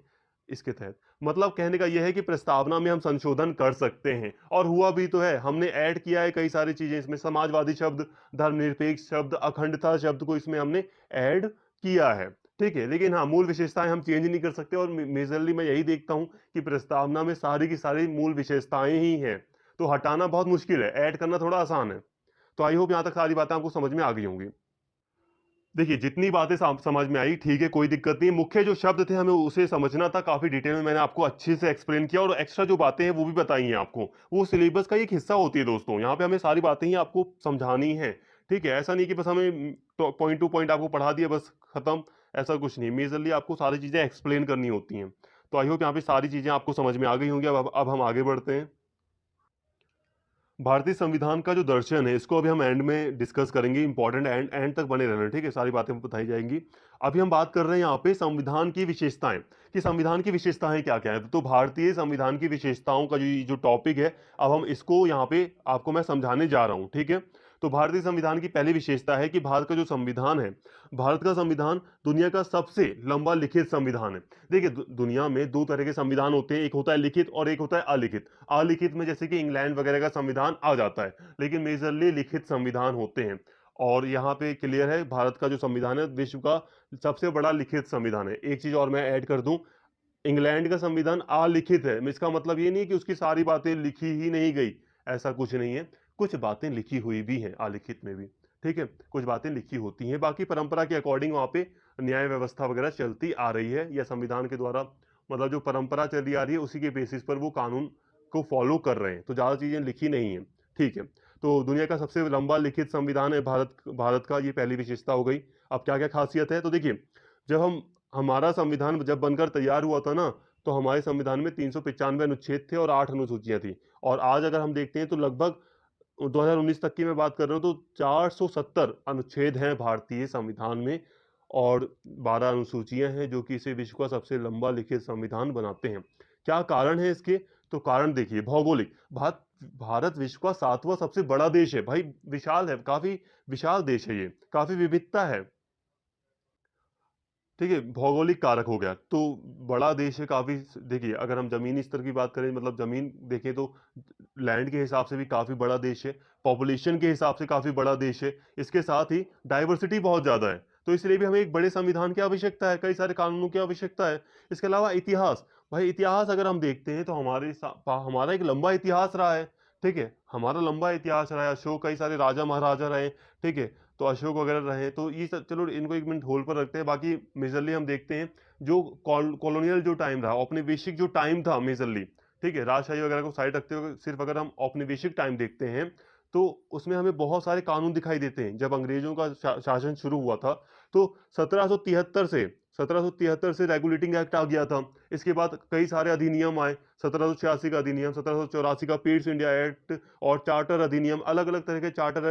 इसके तहत। मतलब कहने का ये है कि प्रस्तावना में हम संशोधन कर सकते हैं और हुआ भी तो है। हमने ऐड किया है कई सारी चीज़ें इसमें, समाजवादी शब्द, धर्मनिरपेक्ष शब्द, अखंडता शब्द को इसमें हमने ऐड किया है। ठीक है? लेकिन हाँ, मूल विशेषताएँ हम चेंज नहीं कर सकते और मेजरली मैं यही देखता हूँ कि प्रस्तावना में सारी की सारी मूल विशेषताएँ ही हैं। तो हटाना बहुत मुश्किल है, ऐड करना थोड़ा आसान है। तो आई होप यहाँ तक सारी बातें आपको समझ में आ गई होंगी। देखिए, जितनी बातें समझ में आई ठीक है, कोई दिक्कत नहीं। मुख्य जो शब्द थे हमें उसे समझना था, काफ़ी डिटेल में मैंने आपको अच्छे से एक्सप्लेन किया और एक्स्ट्रा जो बातें हैं वो भी बताई हैं आपको। वो सिलेबस का एक हिस्सा होती है दोस्तों, यहाँ पे हमें सारी बातें ही आपको समझानी हैं, ठीक है? ऐसा नहीं कि बस हमें तो पॉइंट टू पॉइंट आपको पढ़ा दिया बस खत्म, ऐसा कुछ नहीं। मेजरली आपको सारी चीज़ें एक्सप्लेन करनी होती हैं। तो आई होप यहाँ पे सारी चीज़ें आपको समझ में आ गई होंगी। अब हम आगे बढ़ते हैं। भारतीय संविधान का जो दर्शन है इसको अभी हम एंड में डिस्कस करेंगे। इंपॉर्टेंट एंड एंड तक बने रहना, ठीक है? सारी बातें बताई जाएंगी। अभी हम बात कर रहे हैं यहाँ पे संविधान की विशेषताएं, कि संविधान की विशेषताएं क्या क्या है। तो भारतीय संविधान की विशेषताओं का जो टॉपिक है, अब हम इसको यहाँ पे आपको मैं समझाने जा रहा हूँ, ठीक है? तो भारतीय संविधान की पहली विशेषता है कि भारत का जो संविधान है, भारत का संविधान दुनिया का सबसे लंबा लिखित संविधान है। देखिए, दुनिया में दो तरह के संविधान होते हैं, एक होता है लिखित और एक होता है अलिखित। अलिखित में जैसे कि इंग्लैंड वगैरह का संविधान आ जाता है, लेकिन मेजरली लिखित संविधान होते हैं। और यहाँ पे क्लियर है, भारत का जो संविधान है विश्व का सबसे बड़ा लिखित संविधान है। एक चीज और मैं ऐड कर दूं, इंग्लैंड का संविधान अलिखित है। इसका मतलब ये नहीं कि उसकी सारी बातें लिखी ही नहीं गई, ऐसा कुछ नहीं है। कुछ बातें लिखी हुई भी हैं अलिखित में भी, ठीक है? कुछ बातें लिखी होती हैं, बाकी परंपरा के अकॉर्डिंग वहाँ पे न्याय व्यवस्था वगैरह चलती आ रही है, या संविधान के द्वारा मतलब जो परंपरा चली आ रही है उसी के बेसिस पर वो कानून को फॉलो कर रहे हैं। तो ज़्यादा चीज़ें लिखी नहीं है, ठीक है? तो दुनिया का सबसे लंबा लिखित संविधान है भारत भारत का, ये पहली विशेषता हो गई। अब क्या क्या खासियत है, तो देखिए, जब हमारा संविधान जब बनकर तैयार हुआ था ना, तो हमारे संविधान में 395 अनुच्छेद थे और 8 अनुसूचियां थी। और आज अगर हम देखते हैं तो लगभग 2019 तक की मैं बात कर रहा हूँ, तो 470 अनुच्छेद हैं भारतीय संविधान में और 12 अनुसूचियां हैं, जो कि इसे विश्व का सबसे लंबा लिखित संविधान बनाते हैं। क्या कारण है इसके? तो कारण देखिए, भौगोलिक, भारत भारत विश्व का 7वां सबसे बड़ा देश है भाई, विशाल है, काफी विशाल देश है, ये काफी विविधता है, ठीक है? भौगोलिक कारक हो गया, तो बड़ा देश है काफ़ी। देखिए, अगर हम ज़मीनी स्तर की बात करें, मतलब ज़मीन देखें, तो लैंड के हिसाब से भी काफ़ी बड़ा देश है, पॉपुलेशन के हिसाब से काफ़ी बड़ा देश है, इसके साथ ही डाइवर्सिटी बहुत ज़्यादा है। तो इसलिए भी हमें एक बड़े संविधान की आवश्यकता है, कई सारे कानूनों की आवश्यकता है। इसके अलावा इतिहास, भाई इतिहास अगर हम देखते हैं तो हमारा एक लंबा इतिहास रहा है, ठीक है? हमारा लंबा इतिहास रहा है, अशोक, कई सारे राजा महाराजा रहे, ठीक है? तो अशोक वगैरह रहे, तो ये सब चलो इनको एक मिनट होल्ड पर रखते हैं। बाकी मेजरली हम देखते हैं जो कॉलोनियल जो टाइम रहा, औपनिवेशिक जो टाइम था मेजरली, ठीक है? राजशाही वगैरह को साइड रखते हुए सिर्फ अगर हम औपनिवेशिक टाइम देखते हैं, तो उसमें हमें बहुत सारे कानून दिखाई देते हैं। जब अंग्रेजों का शासन शुरू हुआ था, तो 1773 से रेगुलेटिंग एक्ट आ गया था। इसके बाद कई सारे अधिनियम आए, 1786 का अधिनियम, 1784 का पीड्स इंडिया एक्ट और चार्टर अधिनियम, अलग अलग तरह के चार्टर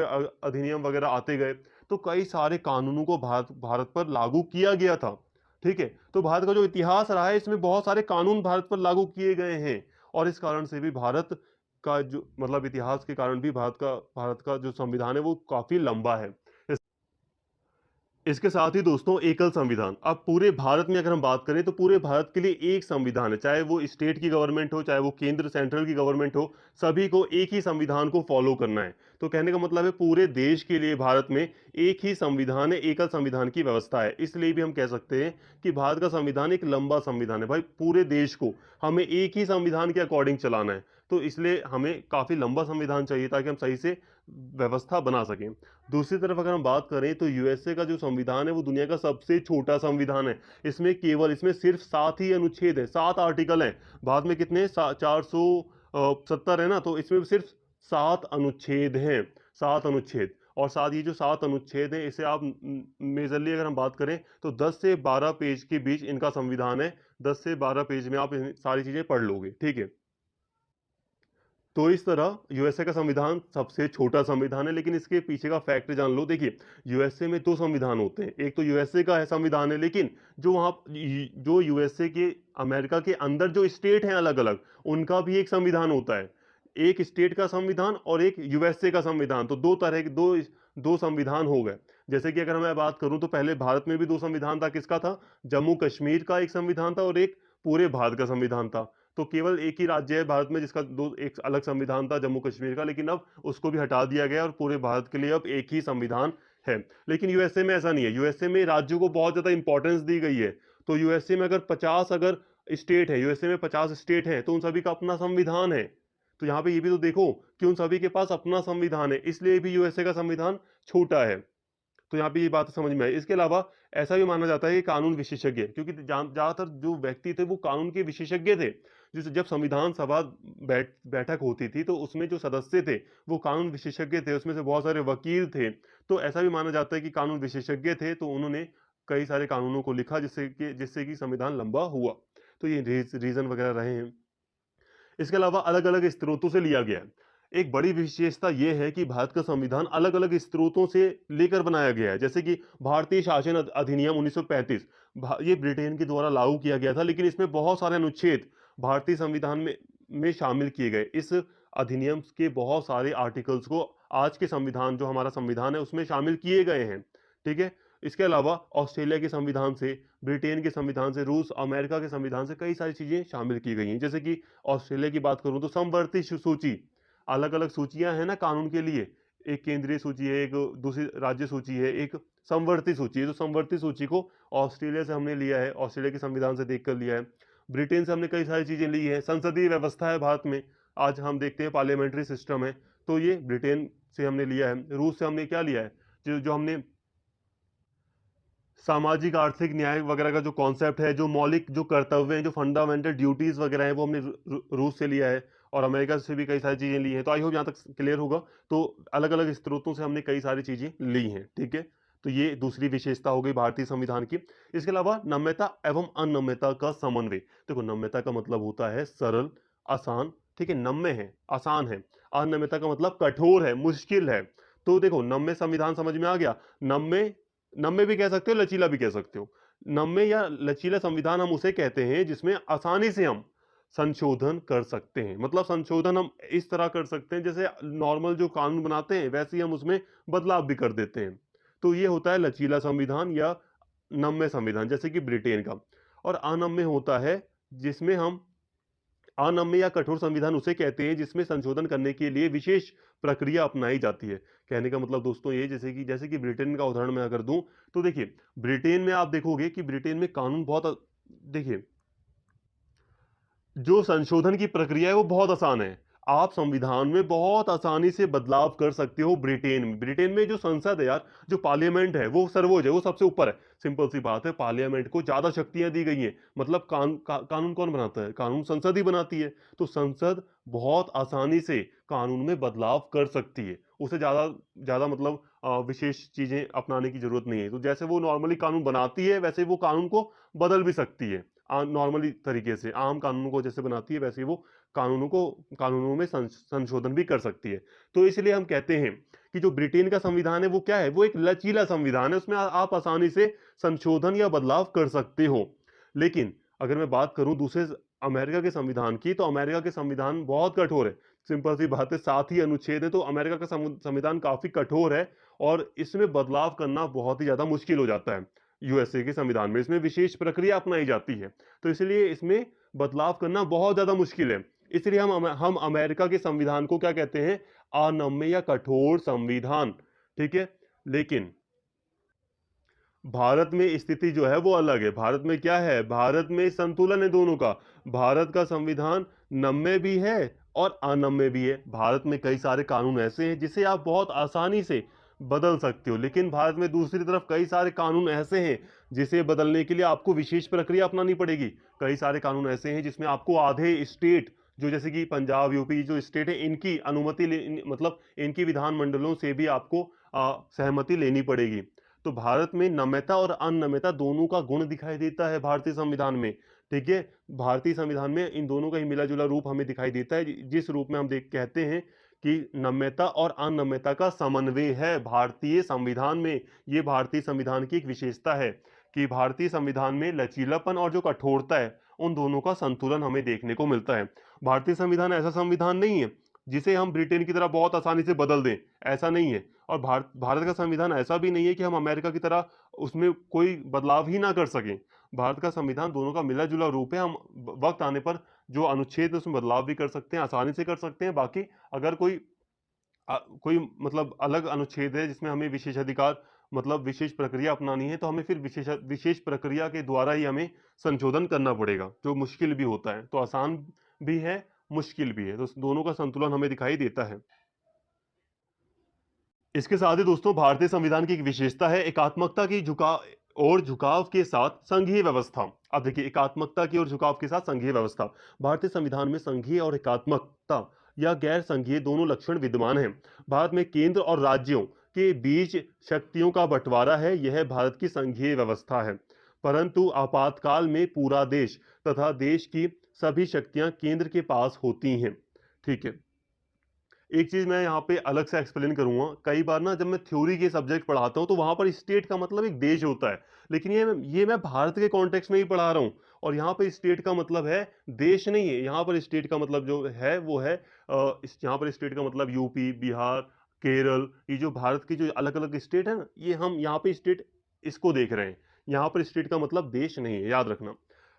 अधिनियम वगैरह आते गए। तो कई सारे कानूनों को भारत भारत पर लागू किया गया था, ठीक है? तो भारत का जो इतिहास रहा है इसमें बहुत सारे कानून भारत पर लागू किए गए हैं, और इस कारण से भी भारत का जो मतलब इतिहास के कारण भी भारत का जो संविधान है वो काफी लंबा है। इसके साथ ही दोस्तों, एकल संविधान, अब पूरे भारत में अगर हम बात करें तो पूरे भारत के लिए एक संविधान है, चाहे वो स्टेट की गवर्नमेंट हो, चाहे वो केंद्र सेंट्रल की गवर्नमेंट हो, सभी को एक ही संविधान को फॉलो करना है। तो कहने का मतलब है पूरे देश के लिए भारत में एक ही संविधान है, एकल संविधान की व्यवस्था है। इसलिए भी हम कह सकते हैं कि भारत का संविधान एक लंबा संविधान है भाई, पूरे देश को हमें एक ही संविधान के अकॉर्डिंग चलाना है। तो इसलिए हमें काफी लंबा संविधान चाहिए ताकि हम सही से व्यवस्था बना सकें। दूसरी तरफ अगर हम बात करें तो यूएसए का जो संविधान है वो दुनिया का सबसे छोटा संविधान है। इसमें सिर्फ 7 ही अनुच्छेद है, 7 आर्टिकल हैं। भारत में कितने 470 है ना, तो इसमें सिर्फ 7 अनुच्छेद हैं, 7 अनुच्छेद। और साथ ये जो 7 अनुच्छेद हैं इसे आप मेजरली अगर हम बात करें तो 10 से 12 पेज के बीच इनका संविधान है। 10 से 12 पेज में आप सारी चीजें पढ़ लोगे, ठीक है। तो इस तरह यूएसए का संविधान सबसे छोटा संविधान है, लेकिन इसके पीछे का फैक्ट जान लो। देखिए, यूएसए में 2 संविधान होते हैं। एक तो यूएसए का है संविधान है, लेकिन जो यूएसए के अमेरिका के अंदर जो स्टेट हैं अलग अलग, उनका भी एक संविधान होता है। एक स्टेट का संविधान और एक यूएसए का संविधान, तो दो तरह के दो संविधान हो गए। जैसे कि अगर मैं बात करूं तो पहले भारत में भी 2 संविधान था। किसका था? जम्मू कश्मीर का एक संविधान था और एक पूरे भारत का संविधान था। तो केवल एक ही राज्य है भारत में जिसका एक अलग संविधान था, जम्मू कश्मीर का, लेकिन अब उसको भी हटा दिया गया और पूरे भारत के लिए अब एक ही संविधान है। लेकिन यूएसए में ऐसा नहीं है। यूएसए में राज्यों को बहुत ज्यादा इंपॉर्टेंस दी गई है। तो यूएसए में अगर स्टेट है, यूएसए में 50 स्टेट है, तो उन सभी का अपना संविधान है। तो यहाँ पे ये भी तो देखो कि उन सभी के पास अपना संविधान है, इसलिए भी यूएसए का संविधान छोटा है। तो यहाँ पे ये बात समझ में आई। इसके अलावा ऐसा भी माना जाता है कि कानून विशेषज्ञ, क्योंकि ज्यादातर जो व्यक्ति थे वो कानून के विशेषज्ञ थे। जैसे जब संविधान सभा बैठक होती थी तो उसमें जो सदस्य थे वो कानून विशेषज्ञ थे, उसमें से बहुत सारे वकील थे। तो ऐसा भी माना जाता है कि कानून विशेषज्ञ थे, तो उन्होंने कई सारे कानूनों को लिखा जिससे कि संविधान लंबा हुआ। तो ये रीजन वगैरह रहे हैं। इसके अलावा अलग अलग स्रोतों से लिया गया है। एक बड़ी विशेषता यह है कि भारत का संविधान अलग अलग स्रोतों से लेकर बनाया गया है। जैसे कि भारतीय शासन अधिनियम 1935, ये ब्रिटेन के द्वारा लागू किया गया था, लेकिन इसमें बहुत सारे अनुच्छेद भारतीय संविधान में शामिल किए गए। इस अधिनियम के बहुत सारे आर्टिकल्स को आज के संविधान, जो हमारा संविधान है, उसमें शामिल किए गए हैं, ठीक है। इसके अलावा ऑस्ट्रेलिया के संविधान से, ब्रिटेन के संविधान से, रूस, अमेरिका के संविधान से कई सारी चीजें शामिल की गई हैं। जैसे कि ऑस्ट्रेलिया की बात करूं तो समवर्ती सूची, अलग अलग सूचियां हैं ना कानून के लिए। एक केंद्रीय सूची है, एक दूसरी राज्य सूची है, एक समवर्ती सूची है। तो समवर्ती सूची को ऑस्ट्रेलिया से हमने लिया है, ऑस्ट्रेलिया के संविधान से देखकर लिया है। ब्रिटेन से हमने कई सारी चीजें ली है। संसदीय व्यवस्था है भारत में, आज हम देखते हैं पार्लियामेंट्री सिस्टम है, तो ये ब्रिटेन से हमने लिया है। रूस से हमने क्या लिया है? जो हमने सामाजिक आर्थिक न्याय वगैरह का जो कॉन्सेप्ट है, जो मौलिक जो कर्तव्य हैं, जो फंडामेंटल ड्यूटीज वगैरह हैं, वो हमने रूस से लिया है। और अमेरिका से भी कई सारी चीजें ली हैं। तो आई होप यहाँ तक क्लियर होगा। तो अलग अलग स्रोतों से हमने कई सारी चीजें ली हैं, ठीक है। तो ये दूसरी विशेषता हो गई भारतीय संविधान की। इसके अलावा नम्यता एवं अनम्यता का समन्वय। देखो, नम्यता का मतलब होता है सरल, आसान, ठीक है। नम्य है, आसान है। अनम्यता का मतलब कठोर है, मुश्किल है। तो देखो, नम्य संविधान समझ में आ गया। नम्य नम्य भी कह सकते हो, लचीला भी कह सकते हो। नम्य या लचीला संविधान हम उसे कहते हैं जिसमें आसानी से हम संशोधन कर सकते हैं। मतलब संशोधन हम इस तरह कर सकते हैं जैसे नॉर्मल जो कानून बनाते हैं वैसे ही हम उसमें बदलाव भी कर देते हैं। तो ये होता है लचीला संविधान या नम्य संविधान, जैसे कि ब्रिटेन का। और अनम्य होता है जिसमें हम अनम्य या कठोर संविधान उसे कहते हैं जिसमें संशोधन करने के लिए विशेष प्रक्रिया अपनाई जाती है। कहने का मतलब दोस्तों ये, जैसे कि ब्रिटेन का उदाहरण मैं अगर दूं तो देखिए, ब्रिटेन में आप देखोगे कि ब्रिटेन में कानून देखिए, जो संशोधन की प्रक्रिया है वो बहुत आसान है। आप संविधान में बहुत आसानी से बदलाव कर सकते हो। ब्रिटेन में जो संसद है यार, जो पार्लियामेंट है, वो सर्वोच्च है, वो सबसे ऊपर है। सिंपल सी बात है, पार्लियामेंट को ज्यादा शक्तियां दी गई हैं। मतलब कानून कौन बनाता है? कानून संसद ही बनाती है। तो संसद बहुत आसानी से कानून में बदलाव कर सकती है। उसे ज्यादा ज्यादा मतलब विशेष चीजें अपनाने की जरूरत नहीं है। तो जैसे वो नॉर्मली कानून बनाती है वैसे वो कानून को बदल भी सकती है। नॉर्मली तरीके से आम कानूनों को जैसे बनाती है वैसे ही वो कानूनों में संशोधन भी कर सकती है। तो इसलिए हम कहते हैं कि जो ब्रिटेन का संविधान है वो क्या है? वो एक लचीला संविधान है। उसमें आप आसानी से संशोधन या बदलाव कर सकते हो। लेकिन अगर मैं बात करूं दूसरे अमेरिका के संविधान की, तो अमेरिका के संविधान बहुत कठोर है। सिंपल सी बात है, 7 ही अनुच्छेद है। तो अमेरिका का संविधान काफी कठोर है और इसमें बदलाव करना बहुत ही ज्यादा मुश्किल हो जाता है। यूएसए के संविधान में इसमें विशेष प्रक्रिया अपनाई जाती है, तो इसलिए इसमें बदलाव करना बहुत ज्यादा मुश्किल है। इसलिए हम अमेरिका के संविधान को क्या कहते हैं? अनम्य या कठोर संविधान, ठीक है। लेकिन भारत में स्थिति जो है वो अलग है। भारत में क्या है? भारत में संतुलन है दोनों का। भारत का संविधान नम्य भी है और अनम्य भी है। भारत में कई सारे कानून ऐसे हैं जिसे आप बहुत आसानी से बदल सकते हो, लेकिन भारत में दूसरी तरफ कई सारे कानून ऐसे हैं जिसे बदलने के लिए आपको विशेष प्रक्रिया अपनानी पड़ेगी। कई सारे कानून ऐसे हैं जिसमें आपको आधे स्टेट, जो जैसे कि पंजाब, यूपी जो स्टेट है, इनकी अनुमति मतलब इनकी विधानमंडलों से भी आपको सहमति लेनी पड़ेगी। तो भारत में नम्यता और अनम्यता दोनों का गुण दिखाई देता है भारतीय संविधान में। ठीक है, भारतीय संविधान में इन दोनों का ही मिला जुला रूप हमें दिखाई देता है, जिस रूप में हम देख कहते हैं कि नम्यता और अनम्यता का समन्वय है भारतीय संविधान में। ये भारतीय संविधान की एक विशेषता है कि भारतीय संविधान में लचीलापन और जो कठोरता है, उन दोनों का संतुलन हमें देखने को मिलता है। भारतीय संविधान ऐसा संविधान नहीं है जिसे हम ब्रिटेन की तरह बहुत आसानी से बदल दें, ऐसा नहीं है। और भारत का संविधान ऐसा भी नहीं है कि हम अमेरिका की तरह उसमें कोई बदलाव ही ना कर सकें। भारत का संविधान दोनों का मिला जुला रूप है। हम वक्त आने पर जो अनुच्छेद है उसमें बदलाव भी कर सकते हैं, आसानी से कर सकते हैं। बाकी अगर कोई मतलब अलग अनुच्छेद है जिसमें हमें विशेषाधिकार मतलब विशेष प्रक्रिया अपनानी है, तो हमें फिर विशेष प्रक्रिया के द्वारा ही हमें संशोधन करना पड़ेगा, जो मुश्किल भी होता है। तो आसान भी है, मुश्किल भी है, तो दोनों का संतुलन हमें दिखाई देता है। इसके साथ ही दोस्तों भारतीय संविधान की एक विशेषता है एकात्मकता की झुकाव के साथ संघीय व्यवस्था। अब देखिए, एकात्मकता की ओर झुकाव के साथ संघीय व्यवस्था। भारतीय संविधान में संघीय और एकात्मकता या गैर संघीय दोनों लक्षण विद्यमान हैं। भारत में केंद्र और राज्यों के बीच शक्तियों का बंटवारा है, यह भारत की संघीय व्यवस्था है। परंतु आपातकाल में पूरा देश तथा देश की सभी शक्तियां केंद्र के पास होती हैं। ठीक है, एक चीज मैं यहाँ पे अलग से एक्सप्लेन करूंगा। कई बार ना जब मैं थ्योरी के सब्जेक्ट पढ़ाता हूँ तो वहां पर स्टेट का मतलब एक देश होता है, लेकिन ये मैं भारत के कॉन्टेक्स्ट में ही पढ़ा रहा हूँ। और यहाँ पे स्टेट का मतलब है देश नहीं है। यहाँ पर स्टेट का मतलब जो है वो है यहाँ पर स्टेट का मतलब यूपी, बिहार, केरल, ये जो भारत की जो अलग अलग स्टेट है ना, ये हम यहाँ पे स्टेट इसको देख रहे हैं। यहाँ पर स्टेट का मतलब देश नहीं है, याद रखना।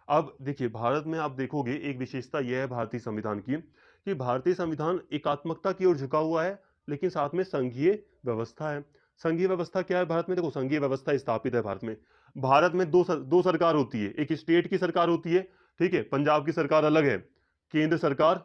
अब देखिए, भारत में आप देखोगे एक विशेषता यह है भारतीय संविधान की कि भारतीय संविधान एकात्मकता की ओर झुका हुआ है, लेकिन साथ में संघीय व्यवस्था है। संघीय व्यवस्था क्या है भारत में? देखो, संघीय व्यवस्था स्थापित है भारत में। भारत में दो सरकार होती है, एक स्टेट की सरकार होती है। ठीक है, पंजाब की सरकार अलग है, केंद्र सरकार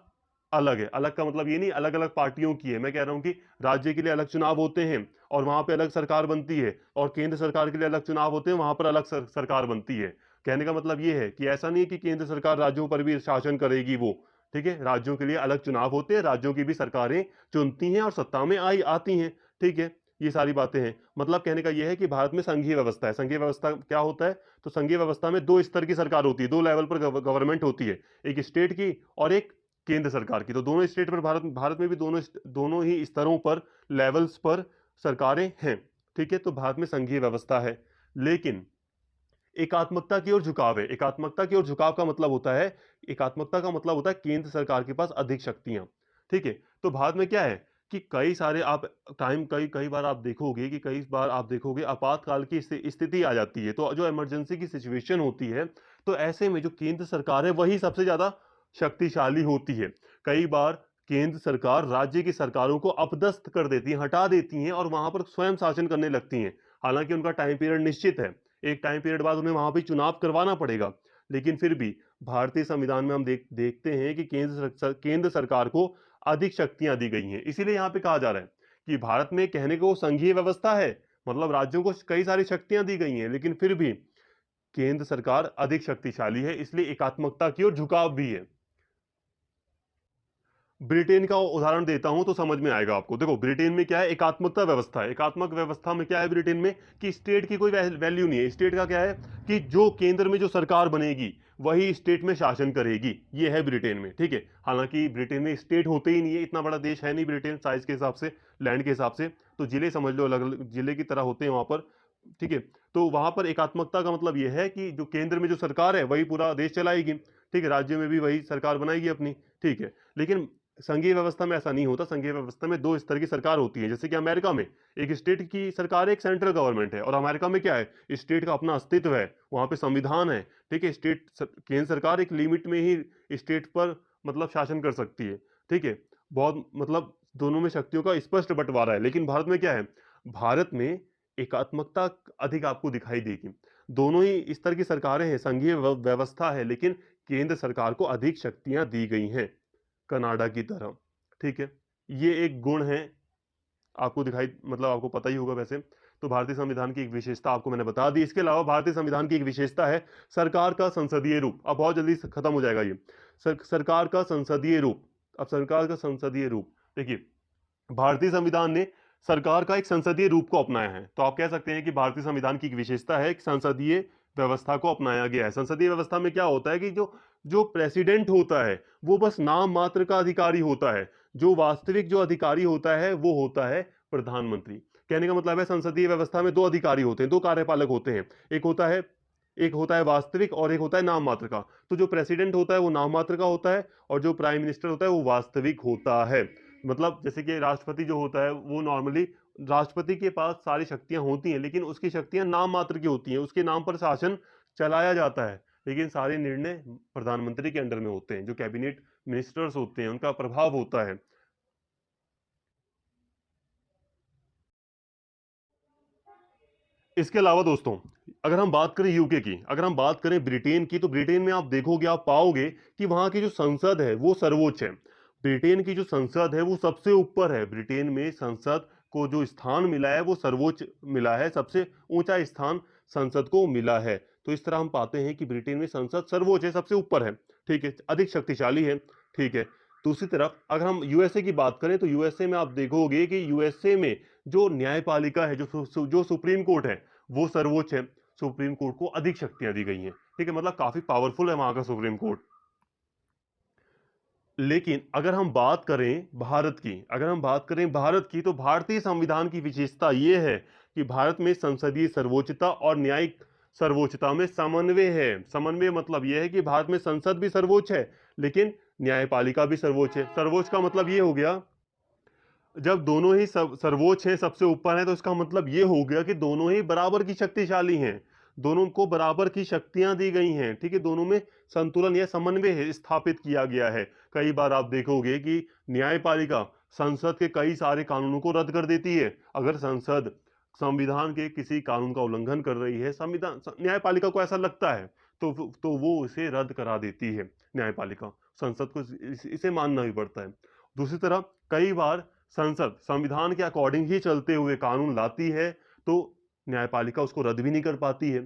अलग है। अलग का मतलब ये नहीं अलग अलग पार्टियों की है, मैं कह रहा हूं कि राज्य के लिए अलग चुनाव होते हैं और वहां पे अलग सरकार बनती है, और केंद्र सरकार के लिए अलग चुनाव होते हैं, वहां पर अलग सरकार बनती है। कहने का मतलब ये है कि ऐसा नहीं है कि केंद्र सरकार राज्यों पर भी शासन करेगी वो। ठीक है, राज्यों के लिए अलग चुनाव होते हैं, राज्यों की भी सरकारें चुनती हैं और सत्ता में आती हैं। ठीक है, ये सारी बातें हैं। मतलब कहने का यह है कि भारत में संघीय व्यवस्था है। संघीय व्यवस्था क्या होता है? तो संघीय व्यवस्था में दो स्तर की सरकार होती है, दो लेवल पर गवर्नमेंट होती है, एक स्टेट की और एक केंद्र सरकार की। तो दोनों स्टेट पर भारत में भी दोनों ही स्तरों पर, लेवल्स पर सरकारें हैं। ठीक है, तो भारत में संघीय व्यवस्था है, लेकिन एकात्मकता की ओर झुकाव है। एकात्मकता की ओर झुकाव का मतलब होता है, एकात्मकता का मतलब होता है केंद्र सरकार के पास अधिक शक्तियां। ठीक है, तो भारत में क्या है कि कई सारे आप टाइम कई कई बार आप देखोगे कि कई बार आप देखोगे आपातकाल की स्थिति आ जाती है, तो जो इमरजेंसी की सिचुएशन होती है, तो ऐसे में जो केंद्र सरकार है वही सबसे ज्यादा शक्तिशाली होती है। कई बार केंद्र सरकार राज्य की सरकारों को अपदस्थ कर देती है, हटा देती हैं और वहां पर स्वयं शासन करने लगती हैं। हालांकि उनका टाइम पीरियड निश्चित है, एक टाइम पीरियड बाद उन्हें वहां पे चुनाव करवाना पड़ेगा, लेकिन फिर भी भारतीय संविधान में हम देखते हैं कि केंद्र सरकार को अधिक शक्तियां दी गई हैं। इसीलिए यहां पे कहा जा रहा है कि भारत में कहने को संघीय व्यवस्था है, मतलब राज्यों को कई सारी शक्तियां दी गई हैं, लेकिन फिर भी केंद्र सरकार अधिक शक्तिशाली है, इसलिए एकात्मकता की ओर झुकाव भी है। ब्रिटेन का उदाहरण देता हूं तो समझ में आएगा आपको। देखो, ब्रिटेन में क्या है, एकात्मकता व्यवस्था है। एकात्मक व्यवस्था में क्या है ब्रिटेन में कि स्टेट की कोई वैल्यू नहीं है। स्टेट का क्या है कि जो केंद्र में जो सरकार बनेगी वही स्टेट में शासन करेगी, ये है ब्रिटेन में। ठीक है, हालांकि ब्रिटेन में स्टेट होते ही नहीं है, इतना बड़ा देश है नहीं ब्रिटेन साइज के हिसाब से, लैंड के हिसाब से, तो जिले समझ लो अलग अलग जिले की तरह होते हैं वहां पर। ठीक है, तो वहां पर एकात्मकता का मतलब यह है कि जो केंद्र में जो सरकार है वही पूरा देश चलाएगी। ठीक है, राज्य में भी वही सरकार बनाएगी अपनी। ठीक है, लेकिन संघीय व्यवस्था में ऐसा नहीं होता। संघीय व्यवस्था में दो स्तर की सरकार होती है, जैसे कि अमेरिका में एक स्टेट की सरकार है, एक सेंट्रल गवर्नमेंट है। और अमेरिका में क्या है, स्टेट का अपना अस्तित्व है, वहां पे संविधान है। ठीक है, केंद्र सरकार एक लिमिट में ही स्टेट पर मतलब शासन कर सकती है। ठीक है, बहुत मतलब दोनों में शक्तियों का स्पष्ट बंटवारा है। लेकिन भारत में क्या है, भारत में एकात्मकता अधिक आपको दिखाई देगी। दोनों ही स्तर की सरकारें हैं, संघीय व्यवस्था है, लेकिन केंद्र सरकार को अधिक शक्तियां दी गई हैं। कनाडा की तरह। ठीक है, ये एक गुण है, आपको दिखाई मतलब आपको पता ही होगा वैसे। तो भारतीय संविधान की एक विशेषता आपको मैंने बता दी। इसके अलावा भारतीय संविधान की एक विशेषता है सरकार का संसदीय रूप। अब बहुत जल्दी खत्म हो जाएगा ये। सरकार का संसदीय रूप। अब सरकार का संसदीय रूप देखिए, भारतीय संविधान ने सरकार का एक संसदीय रूप को अपनाया है। तो आप कह सकते हैं कि भारतीय संविधान की एक विशेषता है कि संसदीय व्यवस्था को अपनाया गया है। संसदीय व्यवस्था में क्या होता है कि जो जो प्रेसिडेंट होता है वो बस नाम मात्र का अधिकारी होता है। जो वास्तविक जो अधिकारी होता है वो होता है प्रधानमंत्री। कहने का मतलब है संसदीय व्यवस्था में दो अधिकारी होते हैं, दो कार्यपालक होते हैं। एक होता है वास्तविक और एक होता है नाम मात्र का। तो जो प्रेसिडेंट होता है वो नाम मात्र का होता है और जो प्राइम मिनिस्टर होता है वो वास्तविक होता है। मतलब जैसे कि राष्ट्रपति जो होता है वो नॉर्मली, राष्ट्रपति के पास सारी शक्तियां होती हैं लेकिन उसकी शक्तियां नाम मात्र की होती हैं, उसके नाम पर शासन चलाया जाता है, लेकिन सारे निर्णय प्रधानमंत्री के अंडर में होते हैं। जो कैबिनेट मिनिस्टर्स होते हैं उनका प्रभाव होता है। इसके अलावा दोस्तों, अगर हम बात करें यूके की, अगर हम बात करें ब्रिटेन की, तो ब्रिटेन में आप देखोगे, आप पाओगे कि वहां की जो संसद है वो सर्वोच्च है। ब्रिटेन की जो संसद है वो सबसे ऊपर है। ब्रिटेन में संसद को जो स्थान मिला है वो सर्वोच्च मिला है, सबसे ऊंचा स्थान संसद को मिला है। तो इस तरह हम पाते हैं कि ब्रिटेन में संसद सर्वोच्च है, सबसे ऊपर है। ठीक है, अधिक शक्तिशाली है। ठीक है, दूसरी तरफ अगर हम यूएसए की बात करें तो यूएसए में आप देखोगे कि यूएसए में जो न्यायपालिका है, जो सुप्रीम कोर्ट है वो सर्वोच्च है। सुप्रीम कोर्ट को अधिक शक्तियां दी गई हैं। ठीक है, मतलब काफी पावरफुल है वहां का सुप्रीम कोर्ट। लेकिन अगर हम बात करें भारत की, अगर हम बात करें भारत की, तो भारतीय संविधान की विशेषता यह है कि भारत में संसदीय सर्वोच्चता और न्यायिक सर्वोच्चता में समन्वय है। समन्वय मतलब यह है कि भारत में संसद भी सर्वोच्च है लेकिन न्यायपालिका भी सर्वोच्च है। सर्वोच्च का मतलब यह हो गया, जब दोनों ही सर्वोच्च हैं, सबसे ऊपर हैं, तो इसका मतलब ये हो गया कि दोनों ही बराबर की शक्तिशाली हैं। दोनों को बराबर की शक्तियां दी गई हैं। ठीक है, दोनों में संतुलन या समन्वय स्थापित किया गया है। कई बार आप देखोगे कि न्यायपालिका संसद के कई सारे कानूनों को रद्द कर देती है। अगर संसद संविधान के किसी कानून का उल्लंघन कर रही है, संविधान न्यायपालिका को ऐसा लगता है, तो वो इसे रद्द करा देती है। न्यायपालिका संसद को इसे मानना भी पड़ता है। दूसरी तरफ कई बार संसद संविधान के अकॉर्डिंग ही चलते हुए कानून लाती है तो न्यायपालिका उसको रद्द भी नहीं कर पाती है।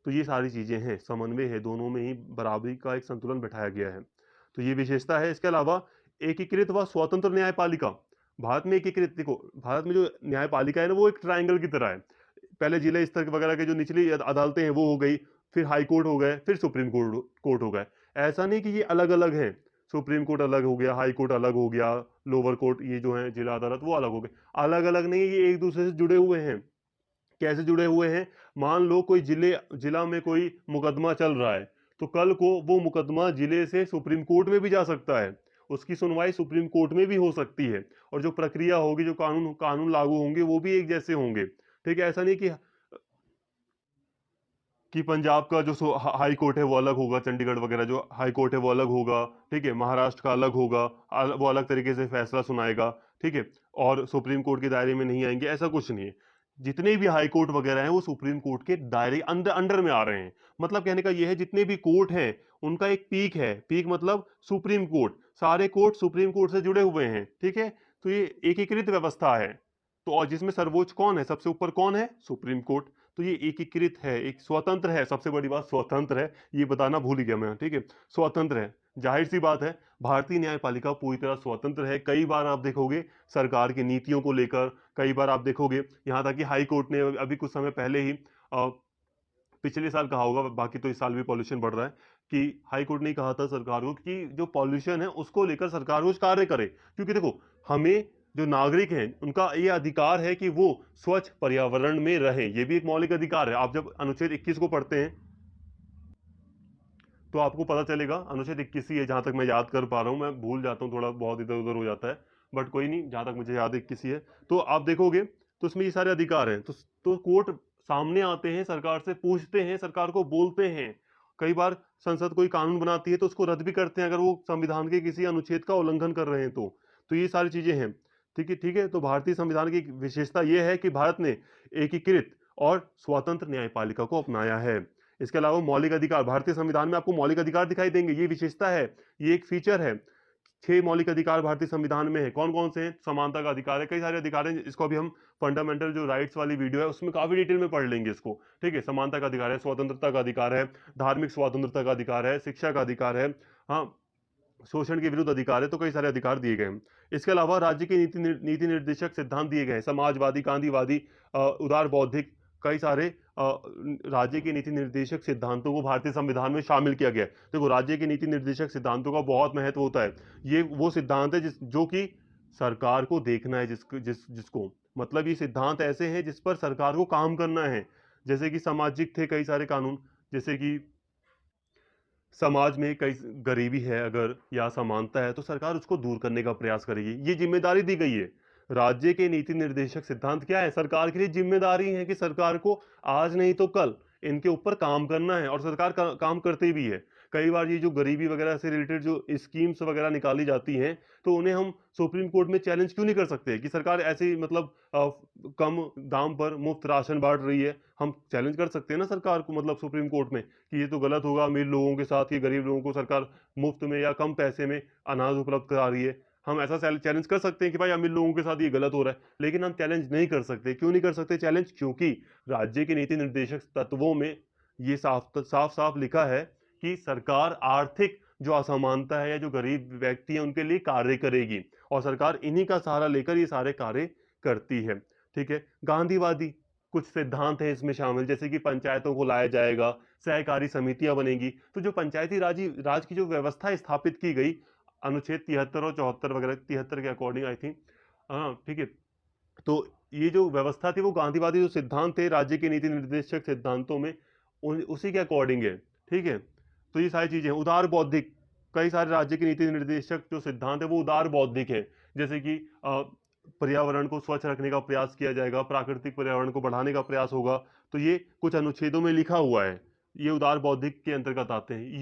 तो ये सारी चीजें हैं, समन्वय है, दोनों में ही बराबरी का एक संतुलन बैठाया गया है। तो ये विशेषता है। इसके अलावा एकीकृत व स्वतंत्र न्यायपालिका। भारत में एकीकृत, देखो भारत में जो न्यायपालिका है ना वो एक ट्रायंगल की तरह है। पहले जिला स्तर वगैरह के जो निचली अदालतें हैं वो हो गई, फिर हाई कोर्ट हो गए, फिर सुप्रीम कोर्ट हो गए। ऐसा नहीं कि ये अलग अलग हैं। सुप्रीम कोर्ट अलग हो गया, हाई कोर्ट अलग हो गया, लोअर कोर्ट ये जो है जिला अदालत वो अलग हो गए। अलग अलग नहीं है, ये एक दूसरे से जुड़े हुए हैं। कैसे जुड़े हुए हैं? मान लो कोई जिला में कोई मुकदमा चल रहा है, तो कल को वो मुकदमा जिले से सुप्रीम कोर्ट में भी जा सकता है। उसकी सुनवाई सुप्रीम कोर्ट में भी हो सकती है। और जो प्रक्रिया होगी, जो कानून कानून लागू होंगे वो भी एक जैसे होंगे। ठीक है, ऐसा नहीं कि पंजाब का जो हाई कोर्ट है वो अलग होगा, चंडीगढ़ वगैरह जो हाई कोर्ट है वो अलग होगा। ठीक है, महाराष्ट्र का अलग होगा, वो अलग तरीके से फैसला सुनाएगा। ठीक है, और सुप्रीम कोर्ट के दायरे में नहीं आएंगे, ऐसा कुछ नहीं है। जितने भी हाई कोर्ट वगैरह हैं वो सुप्रीम कोर्ट के दायरे अंदर अंडर में आ रहे हैं। मतलब कहने का यह है, जितने भी कोर्ट हैं उनका एक पीक है। पीक मतलब सुप्रीम कोर्ट, सारे कोर्ट सुप्रीम कोर्ट से जुड़े हुए हैं। ठीक है, तो ये एकीकृत व्यवस्था है। तो और जिसमें सर्वोच्च कौन है, सबसे ऊपर कौन है? Supreme court. तो ये एकीकृत है, एक स्वतंत्र है। सबसे बड़ी बात स्वतंत्र है, ये बताना भूल गया मैं। ठीक है, स्वतंत्र है। जाहिर सी बात है भारतीय न्यायपालिका पूरी तरह स्वतंत्र है। कई बार आप देखोगे सरकार की नीतियों को लेकर, कई बार आप देखोगे यहाँ तक कि हाई कोर्ट ने अभी कुछ समय पहले ही पिछले साल कहा होगा, बाकी तो इस साल भी पॉल्यूशन बढ़ रहा है, कि हाई कोर्ट ने कहा था सरकार को कि जो पॉल्यूशन है उसको लेकर सरकार कुछ कार्य करे। क्योंकि देखो, हमें जो नागरिक हैं उनका ये अधिकार है कि वो स्वच्छ पर्यावरण में रहें। ये भी एक मौलिक अधिकार है। आप जब अनुच्छेद 21 को पढ़ते हैं तो आपको पता चलेगा, अनुच्छेद 21 ही है जहां तक मैं याद कर पा रहा हूं। मैं भूल जाता हूं, थोड़ा बहुत इधर उधर हो जाता है, बट कोई नहीं, जहां तक मुझे याद है 21 ही है। तो आप देखोगे तो उसमें ये सारे अधिकार हैं। तो कोर्ट सामने आते हैं, सरकार से पूछते हैं, सरकार को बोलते हैं। कई बार संसद कोई कानून बनाती है तो उसको रद्द भी करते हैं अगर वो संविधान के किसी अनुच्छेद का उल्लंघन कर रहे हैं तो ये सारी चीजें हैं। ठीक है, ठीक है। तो भारतीय संविधान की विशेषता यह है कि भारत ने एकीकृत और स्वतंत्र न्यायपालिका को अपनाया है। इसके अलावा मौलिक अधिकार, भारतीय संविधान में आपको मौलिक अधिकार दिखाई देंगे, ये विशेषता है, ये एक फीचर है। 6 मौलिक अधिकार भारतीय संविधान में है। कौन कौन से हैं? समानता का अधिकार है, कई सारे अधिकार हैं, इसको अभी हम फंडामेंटल जो राइट्स वाली वीडियो है उसमें काफी डिटेल में पढ़ लेंगे इसको। ठीक है, समानता का अधिकार है, स्वतंत्रता का अधिकार है, धार्मिक स्वतंत्रता का अधिकार है, शिक्षा का अधिकार है, हाँ, शोषण के विरुद्ध अधिकार है, तो कई सारे अधिकार दिए गए हैं। इसके अलावा राज्य के नीति निर्देशक सिद्धांत दिए गए हैं, समाजवादी, गांधीवादी, उदार बौद्धिक, कई सारे राज्य के नीति निर्देशक सिद्धांतों को भारतीय संविधान में शामिल किया गया है। देखो, राज्य के नीति निर्देशक सिद्धांतों का बहुत महत्व होता है। ये वो सिद्धांत है जो कि सरकार को देखना है, जिसको मतलब ये सिद्धांत ऐसे हैं जिस पर सरकार को काम करना है। जैसे कि सामाजिक थे कई सारे कानून, जैसे कि समाज में कई गरीबी है अगर या असमानता है तो सरकार उसको दूर करने का प्रयास करेगी, ये जिम्मेदारी दी गई है। राज्य के नीति निर्देशक सिद्धांत क्या है? सरकार के लिए जिम्मेदारी है कि सरकार को आज नहीं तो कल इनके ऊपर काम करना है, और सरकार काम करती भी है। कई बार ये जो गरीबी वगैरह से रिलेटेड जो स्कीम्स वगैरह निकाली जाती हैं, तो उन्हें हम सुप्रीम कोर्ट में चैलेंज क्यों नहीं कर सकते कि सरकार ऐसे ही मतलब कम दाम पर मुफ्त राशन बांट रही है? हम चैलेंज कर सकते हैं ना सरकार को, मतलब सुप्रीम कोर्ट में, कि ये तो गलत होगा, अमीर लोगों के साथ ये गरीब लोगों को सरकार मुफ्त में या कम पैसे में अनाज उपलब्ध करा रही है। हम ऐसा चैलेंज कर सकते हैं कि भाई अमीर लोगों के साथ ये गलत हो रहा है, लेकिन हम चैलेंज नहीं कर सकते। क्यों नहीं कर सकते चैलेंज? क्योंकि राज्य के नीति निर्देशक तत्वों में ये साफ साफ साफ लिखा है कि सरकार आर्थिक जो असमानता है या जो गरीब व्यक्ति है उनके लिए कार्य करेगी, और सरकार इन्हीं का सहारा लेकर ये सारे कार्य करती है। ठीक है, गांधीवादी कुछ सिद्धांत हैं इसमें शामिल, जैसे कि पंचायतों को लाया जाएगा, सहकारी समितियां बनेगी। तो जो पंचायती राज की जो व्यवस्था स्थापित की गई अनुच्छेद 73 और 74 वगैरह, 73 के अकॉर्डिंग आई थिंक, हाँ ठीक है, तो ये जो व्यवस्था थी वो गांधीवादी जो सिद्धांत थे राज्य के नीति निर्देशक सिद्धांतों में उसी के अकॉर्डिंग है। ठीक है, तो ये सारी चीजें, उदार बौद्धिक, कई सारे राज्य के नीति निर्देशक जो सिद्धांत है वो उदार बौद्धिक है। जैसे कि पर्यावरण को स्वच्छ रखने का प्रयास किया जाएगा, प्राकृतिक पर्यावरण को बढ़ाने का प्रयास होगा, तो ये कुछ अनुच्छेदों में लिखा हुआ है, ये उदार बौद्धिक के अंतर्गत आते हैं।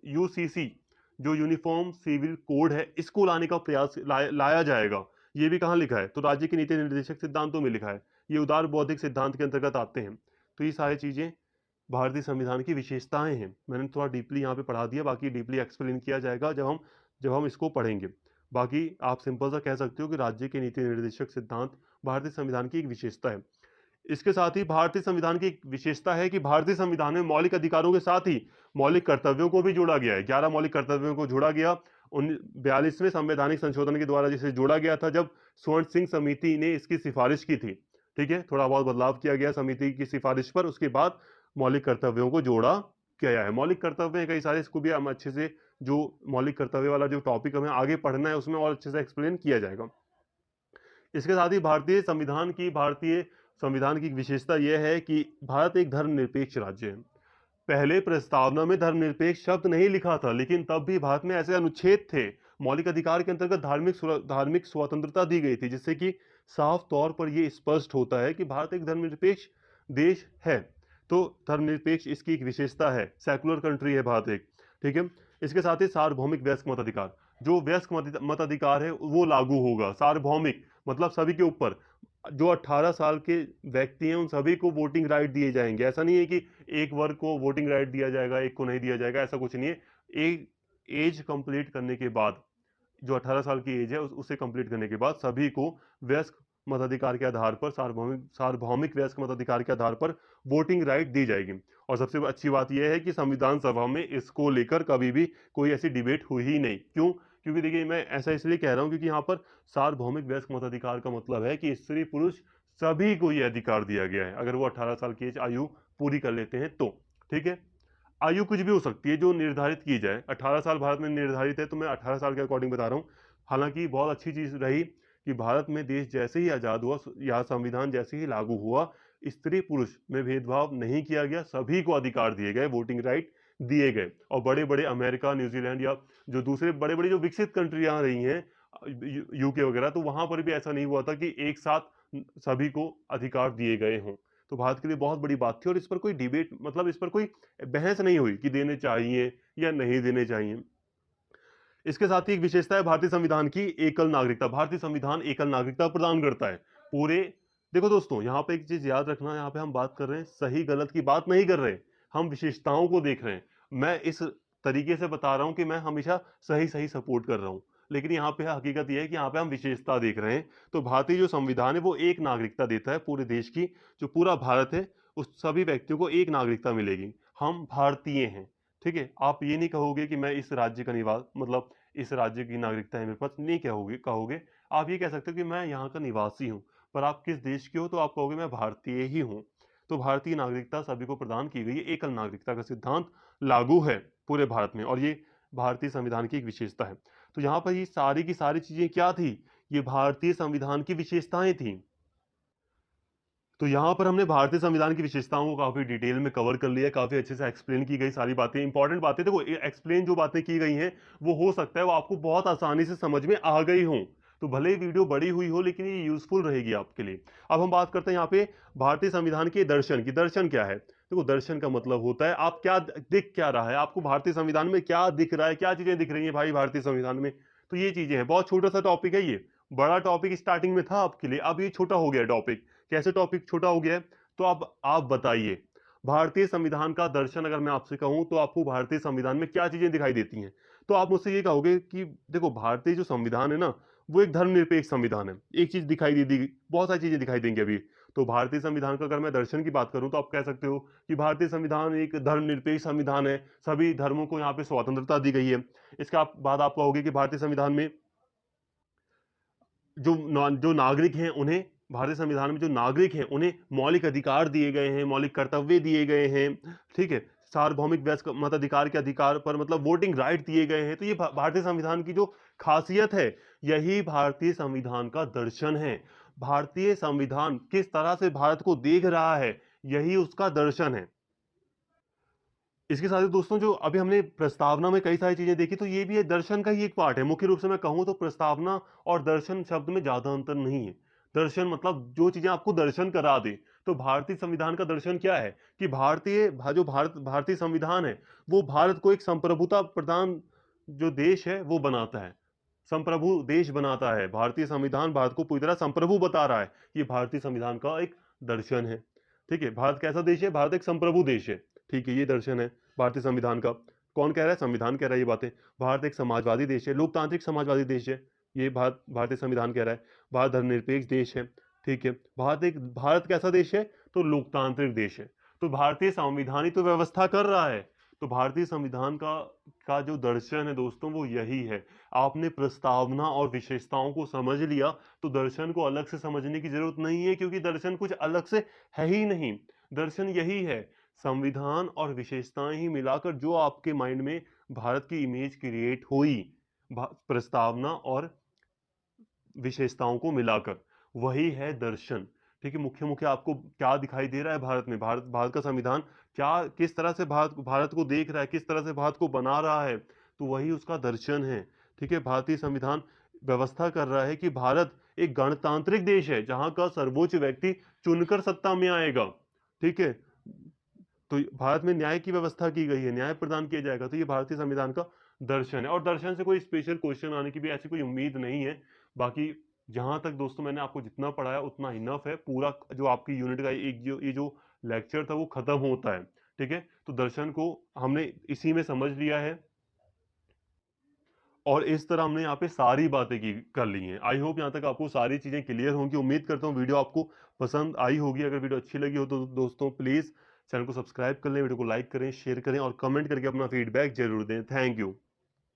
यूसीसी जो यूनिफॉर्म सिविल कोड है, इसको लाने का प्रयास लाया जाएगा, ये भी कहाँ लिखा है? तो राज्य के नीति निर्देशक सिद्धांतों में लिखा है, ये उदार बौद्धिक सिद्धांत के अंतर्गत आते हैं। तो ये सारी चीजें भारतीय संविधान की विशेषताएं हैं। मैंने थोड़ा डीपली यहाँ पे पढ़ा दिया, बाकी डीपली एक्सप्लेन किया जाएगा जब हम इसको पढ़ेंगे। बाकी आप सिंपल सा कह सकते हो कि राज्य के नीति निर्देशक सिद्धांत भारतीय संविधान की एक विशेषता है। इसके साथ ही भारतीय संविधान की एक विशेषता है कि भारतीय संविधान में मौलिक अधिकारों के साथ ही मौलिक कर्तव्यों को भी जोड़ा गया है। 11 मौलिक कर्तव्यों को जोड़ा गया 42वें संवैधानिक संशोधन के द्वारा, जिसे जोड़ा गया था जब स्वर्ण सिंह समिति ने इसकी सिफारिश की थी। ठीक है, थोड़ा बहुत बदलाव किया गया समिति की सिफारिश पर, उसके बाद मौलिक कर्तव्यों को जोड़ा गया है। मौलिक कर्तव्य कई सारे, इसको भी हम अच्छे से, जो मौलिक कर्तव्य वाला जो टॉपिक हमें आगे पढ़ना है उसमें और अच्छे से एक्सप्लेन किया जाएगा। इसके साथ ही भारतीय संविधान की विशेषता यह है कि भारत एक धर्मनिरपेक्ष राज्य है। पहले प्रस्तावना में धर्मनिरपेक्ष शब्द नहीं लिखा था, लेकिन तब भी भारत में ऐसे अनुच्छेद थे। मौलिक अधिकार के अंतर्गत धार्मिक स्वतंत्रता दी गई थी, जिससे कि साफ तौर पर यह स्पष्ट होता है कि भारत एक धर्मनिरपेक्ष देश है। तो धर्मनिरपेक्ष इसकी एक विशेषता है, सेकुलर कंट्री है भारत एक। ठीक है, इसके साथ ही सार्वभौमिक वयस्क मताधिकार, जो वयस्क मताधिकार है वो लागू होगा। सार्वभौमिक मतलब सभी के ऊपर, जो 18 साल के व्यक्ति हैं उन सभी को वोटिंग राइट दिए जाएंगे। ऐसा नहीं है कि एक वर्ग को वोटिंग राइट दिया जाएगा, एक को नहीं दिया जाएगा, ऐसा कुछ नहीं है। एक एज कंप्लीट करने के बाद, जो 18 साल की एज है उसे कंप्लीट करने के बाद सभी को वयस्क मताधिकार के आधार पर, सार्वभौमिक वयस्क मताधिकार के आधार पर वोटिंग राइट दी जाएगी। और सबसे अच्छी बात यह है कि संविधान सभा में इसको लेकर कभी भी कोई ऐसी डिबेट हुई ही नहीं। क्यों? क्योंकि देखिए, मैं ऐसा इसलिए कह रहा हूं क्योंकि यहाँ पर सार्वभौमिक वयस्क मताधिकार का मतलब है कि स्त्री पुरुष सभी को यह अधिकार दिया गया है, अगर वो 18 साल की आयु पूरी कर लेते हैं तो। ठीक है, आयु कुछ भी हो सकती है जो निर्धारित की जाए। 18 साल भारत में निर्धारित है, तो मैं 18 साल के अकॉर्डिंग बता रहा हूँ। हालांकि बहुत अच्छी चीज रही कि भारत में देश जैसे ही आजाद हुआ या संविधान जैसे ही लागू हुआ, स्त्री पुरुष में भेदभाव नहीं किया गया, सभी को अधिकार दिए गए, वोटिंग राइट दिए गए। और बड़े बड़े अमेरिका, न्यूजीलैंड या जो दूसरे बड़े बड़े जो विकसित कंट्रियां रही हैं, यूके वगैरह, तो वहां पर भी ऐसा नहीं हुआ था कि एक साथ सभी को अधिकार दिए गए हों। तो भारत के लिए बहुत बड़ी बात थी, और इस पर कोई डिबेट, मतलब इस पर कोई बहस नहीं हुई कि देने चाहिए या नहीं देने चाहिए। इसके साथ ही एक विशेषता है भारतीय संविधान की, एकल नागरिकता। भारतीय संविधान एकल नागरिकता प्रदान करता है पूरे। देखो दोस्तों, यहाँ पे एक चीज याद रखना, यहाँ पे हम बात कर रहे हैं सही गलत की बात नहीं कर रहे, हम विशेषताओं को देख रहे हैं। मैं इस तरीके से बता रहा हूं कि मैं हमेशा सही सही सपोर्ट कर रहा हूं। लेकिन यहाँ पे हकीकत यह है कि यहाँ पे हम विशेषता देख रहे हैं। तो भारतीय जो संविधान है वो एक नागरिकता देता है पूरे देश की, जो पूरा भारत है उस सभी व्यक्तियों को एक नागरिकता मिलेगी। हम भारतीय हैं, ठीक है। आप ये नहीं कहोगे कि मैं इस राज्य का निवास, मतलब इस राज्य की नागरिकता है मेरे पास, नहीं कहोगे कहोगे आप ये कह सकते हो कि मैं यहाँ का निवासी हूँ। पर आप किस देश के हो तो आप कहोगे मैं भारतीय ही हूँ। तो भारतीय नागरिकता सभी को प्रदान की गई है, एकल नागरिकता का सिद्धांत लागू है पूरे भारत में, और ये भारतीय संविधान की एक विशेषता है। तो यहाँ पर ये सारी की सारी चीजें क्या थी, ये भारतीय संविधान की विशेषताएं थी। तो यहाँ पर हमने भारतीय संविधान की विशेषताओं को काफी डिटेल में कवर कर लिया, काफी अच्छे से एक्सप्लेन की गई सारी बातें, इंपॉर्टेंट बातें। देखो एक्सप्लेन जो बातें की गई हैं वो हो सकता है वो आपको बहुत आसानी से समझ में आ गई हो, तो भले ही वीडियो बड़ी हुई हो लेकिन ये यूजफुल रहेगी आपके लिए। अब हम बात करते हैं यहाँ पे भारतीय संविधान के दर्शन की। दर्शन क्या है? देखो दर्शन का मतलब होता है आप क्या दिख क्या रहा है, आपको भारतीय संविधान में क्या दिख रहा है, क्या चीजें दिख रही है भाई भारतीय संविधान में। तो ये चीजें हैं, बहुत छोटा सा टॉपिक है ये। बड़ा टॉपिक स्टार्टिंग में था आपके लिए, अब ये छोटा हो गया टॉपिक। कैसे टॉपिक छोटा हो गया है? तो अब आप बताइए भारतीय संविधान का दर्शन अगर मैं आपसे कहूं तो आपको भारतीय संविधान में क्या चीजें दिखाई देती हैं? तो आप मुझसे ये कहोगे कि देखो भारतीय जो संविधान है ना वो एक धर्मनिरपेक्ष संविधान है। एक चीज दिखाई दे दी, बहुत सारी चीजें दिखाई देंगी अभी। तो भारतीय संविधान का अगर मैं दर्शन की बात करूं तो आप कह सकते हो कि भारतीय संविधान एक धर्मनिरपेक्ष संविधान है, सभी धर्मों को यहाँ पे स्वतंत्रता दी गई है। इसके बाद आप कहोगे कि भारतीय संविधान में जो नागरिक हैं उन्हें, भारतीय संविधान में जो नागरिक हैं उन्हें मौलिक अधिकार दिए गए हैं, मौलिक कर्तव्य दिए गए हैं, ठीक है। सार्वभौमिक वयस्क मताधिकार के अधिकार पर मतलब वोटिंग राइट दिए गए हैं। तो ये भारतीय संविधान की जो खासियत है, यही भारतीय संविधान का दर्शन है। भारतीय संविधान किस तरह से भारत को देख रहा है, यही उसका दर्शन है। इसके साथ ही दोस्तों जो अभी हमने प्रस्तावना में कई सारी चीजें देखी, तो ये भी है दर्शन का ही एक पार्ट है। मुख्य रूप से मैं कहूं तो प्रस्तावना और दर्शन शब्द में ज्यादा अंतर नहीं है। दर्शन मतलब जो चीजें आपको दर्शन करा दे। तो भारतीय संविधान का दर्शन क्या है कि जो भारतीय संविधान है वो भारत को एक संप्रभुता प्रधान जो देश है वो बनाता है, संप्रभु देश बनाता है। भारतीय संविधान भारत को पूरी तरह संप्रभु बता रहा है। ये भारतीय संविधान का एक दर्शन है, ठीक है। भारत कैसा देश है? भारत एक संप्रभु देश है, ठीक है। ये दर्शन है भारतीय संविधान का। कौन कह रहा है? संविधान कह रहा है ये बातें। भारत एक समाजवादी देश है, लोकतांत्रिक समाजवादी देश है, ये भारतीय संविधान कह रहा है। भारत धर्मनिरपेक्ष देश है, ठीक है। भारत कैसा देश है? तो लोकतांत्रिक देश है। तो भारतीय संविधान ही तो व्यवस्था कर रहा है। तो भारतीय संविधान का जो दर्शन है दोस्तों वो यही है। आपने प्रस्तावना और विशेषताओं को समझ लिया तो दर्शन को अलग से समझने की जरूरत नहीं है, क्योंकि दर्शन कुछ अलग से है ही नहीं। दर्शन यही है, संविधान और विशेषताएं ही मिलाकर जो आपके माइंड में भारत की इमेज क्रिएट हुई, प्रस्तावना और विशेषताओं को मिलाकर, वही है दर्शन, ठीक है। मुख्य मुख्य आपको क्या दिखाई दे रहा है भारत में, भारत का संविधान क्या किस तरह से भारत को देख रहा है, किस तरह से भारत को बना रहा है, तो वही उसका दर्शन है, ठीक है। भारतीय संविधान व्यवस्था कर रहा है कि भारत एक गणतांत्रिक देश है जहां का सर्वोच्च व्यक्ति चुनकर सत्ता में आएगा, ठीक है। तो भारत में न्याय की व्यवस्था की गई है, न्याय प्रदान किया जाएगा। तो ये भारतीय संविधान का दर्शन है, और दर्शन से कोई स्पेशल क्वेश्चन आने की भी ऐसी कोई उम्मीद नहीं है। बाकी जहां तक दोस्तों मैंने आपको जितना पढ़ाया उतना इनफ है। पूरा जो आपकी यूनिट का ये जो लेक्चर था वो खत्म होता है, ठीक है। तो दर्शन को हमने इसी में समझ लिया है, और इस तरह हमने यहाँ पे सारी बातें की कर ली हैं। आई होप यहाँ तक आपको सारी चीजें क्लियर होंगी। उम्मीद करता हूँ वीडियो आपको पसंद आई होगी। अगर वीडियो अच्छी लगी हो तो दोस्तों प्लीज चैनल को सब्सक्राइब कर लें, वीडियो को लाइक करें, शेयर करें और कमेंट करके अपना फीडबैक जरूर दें। Thank you.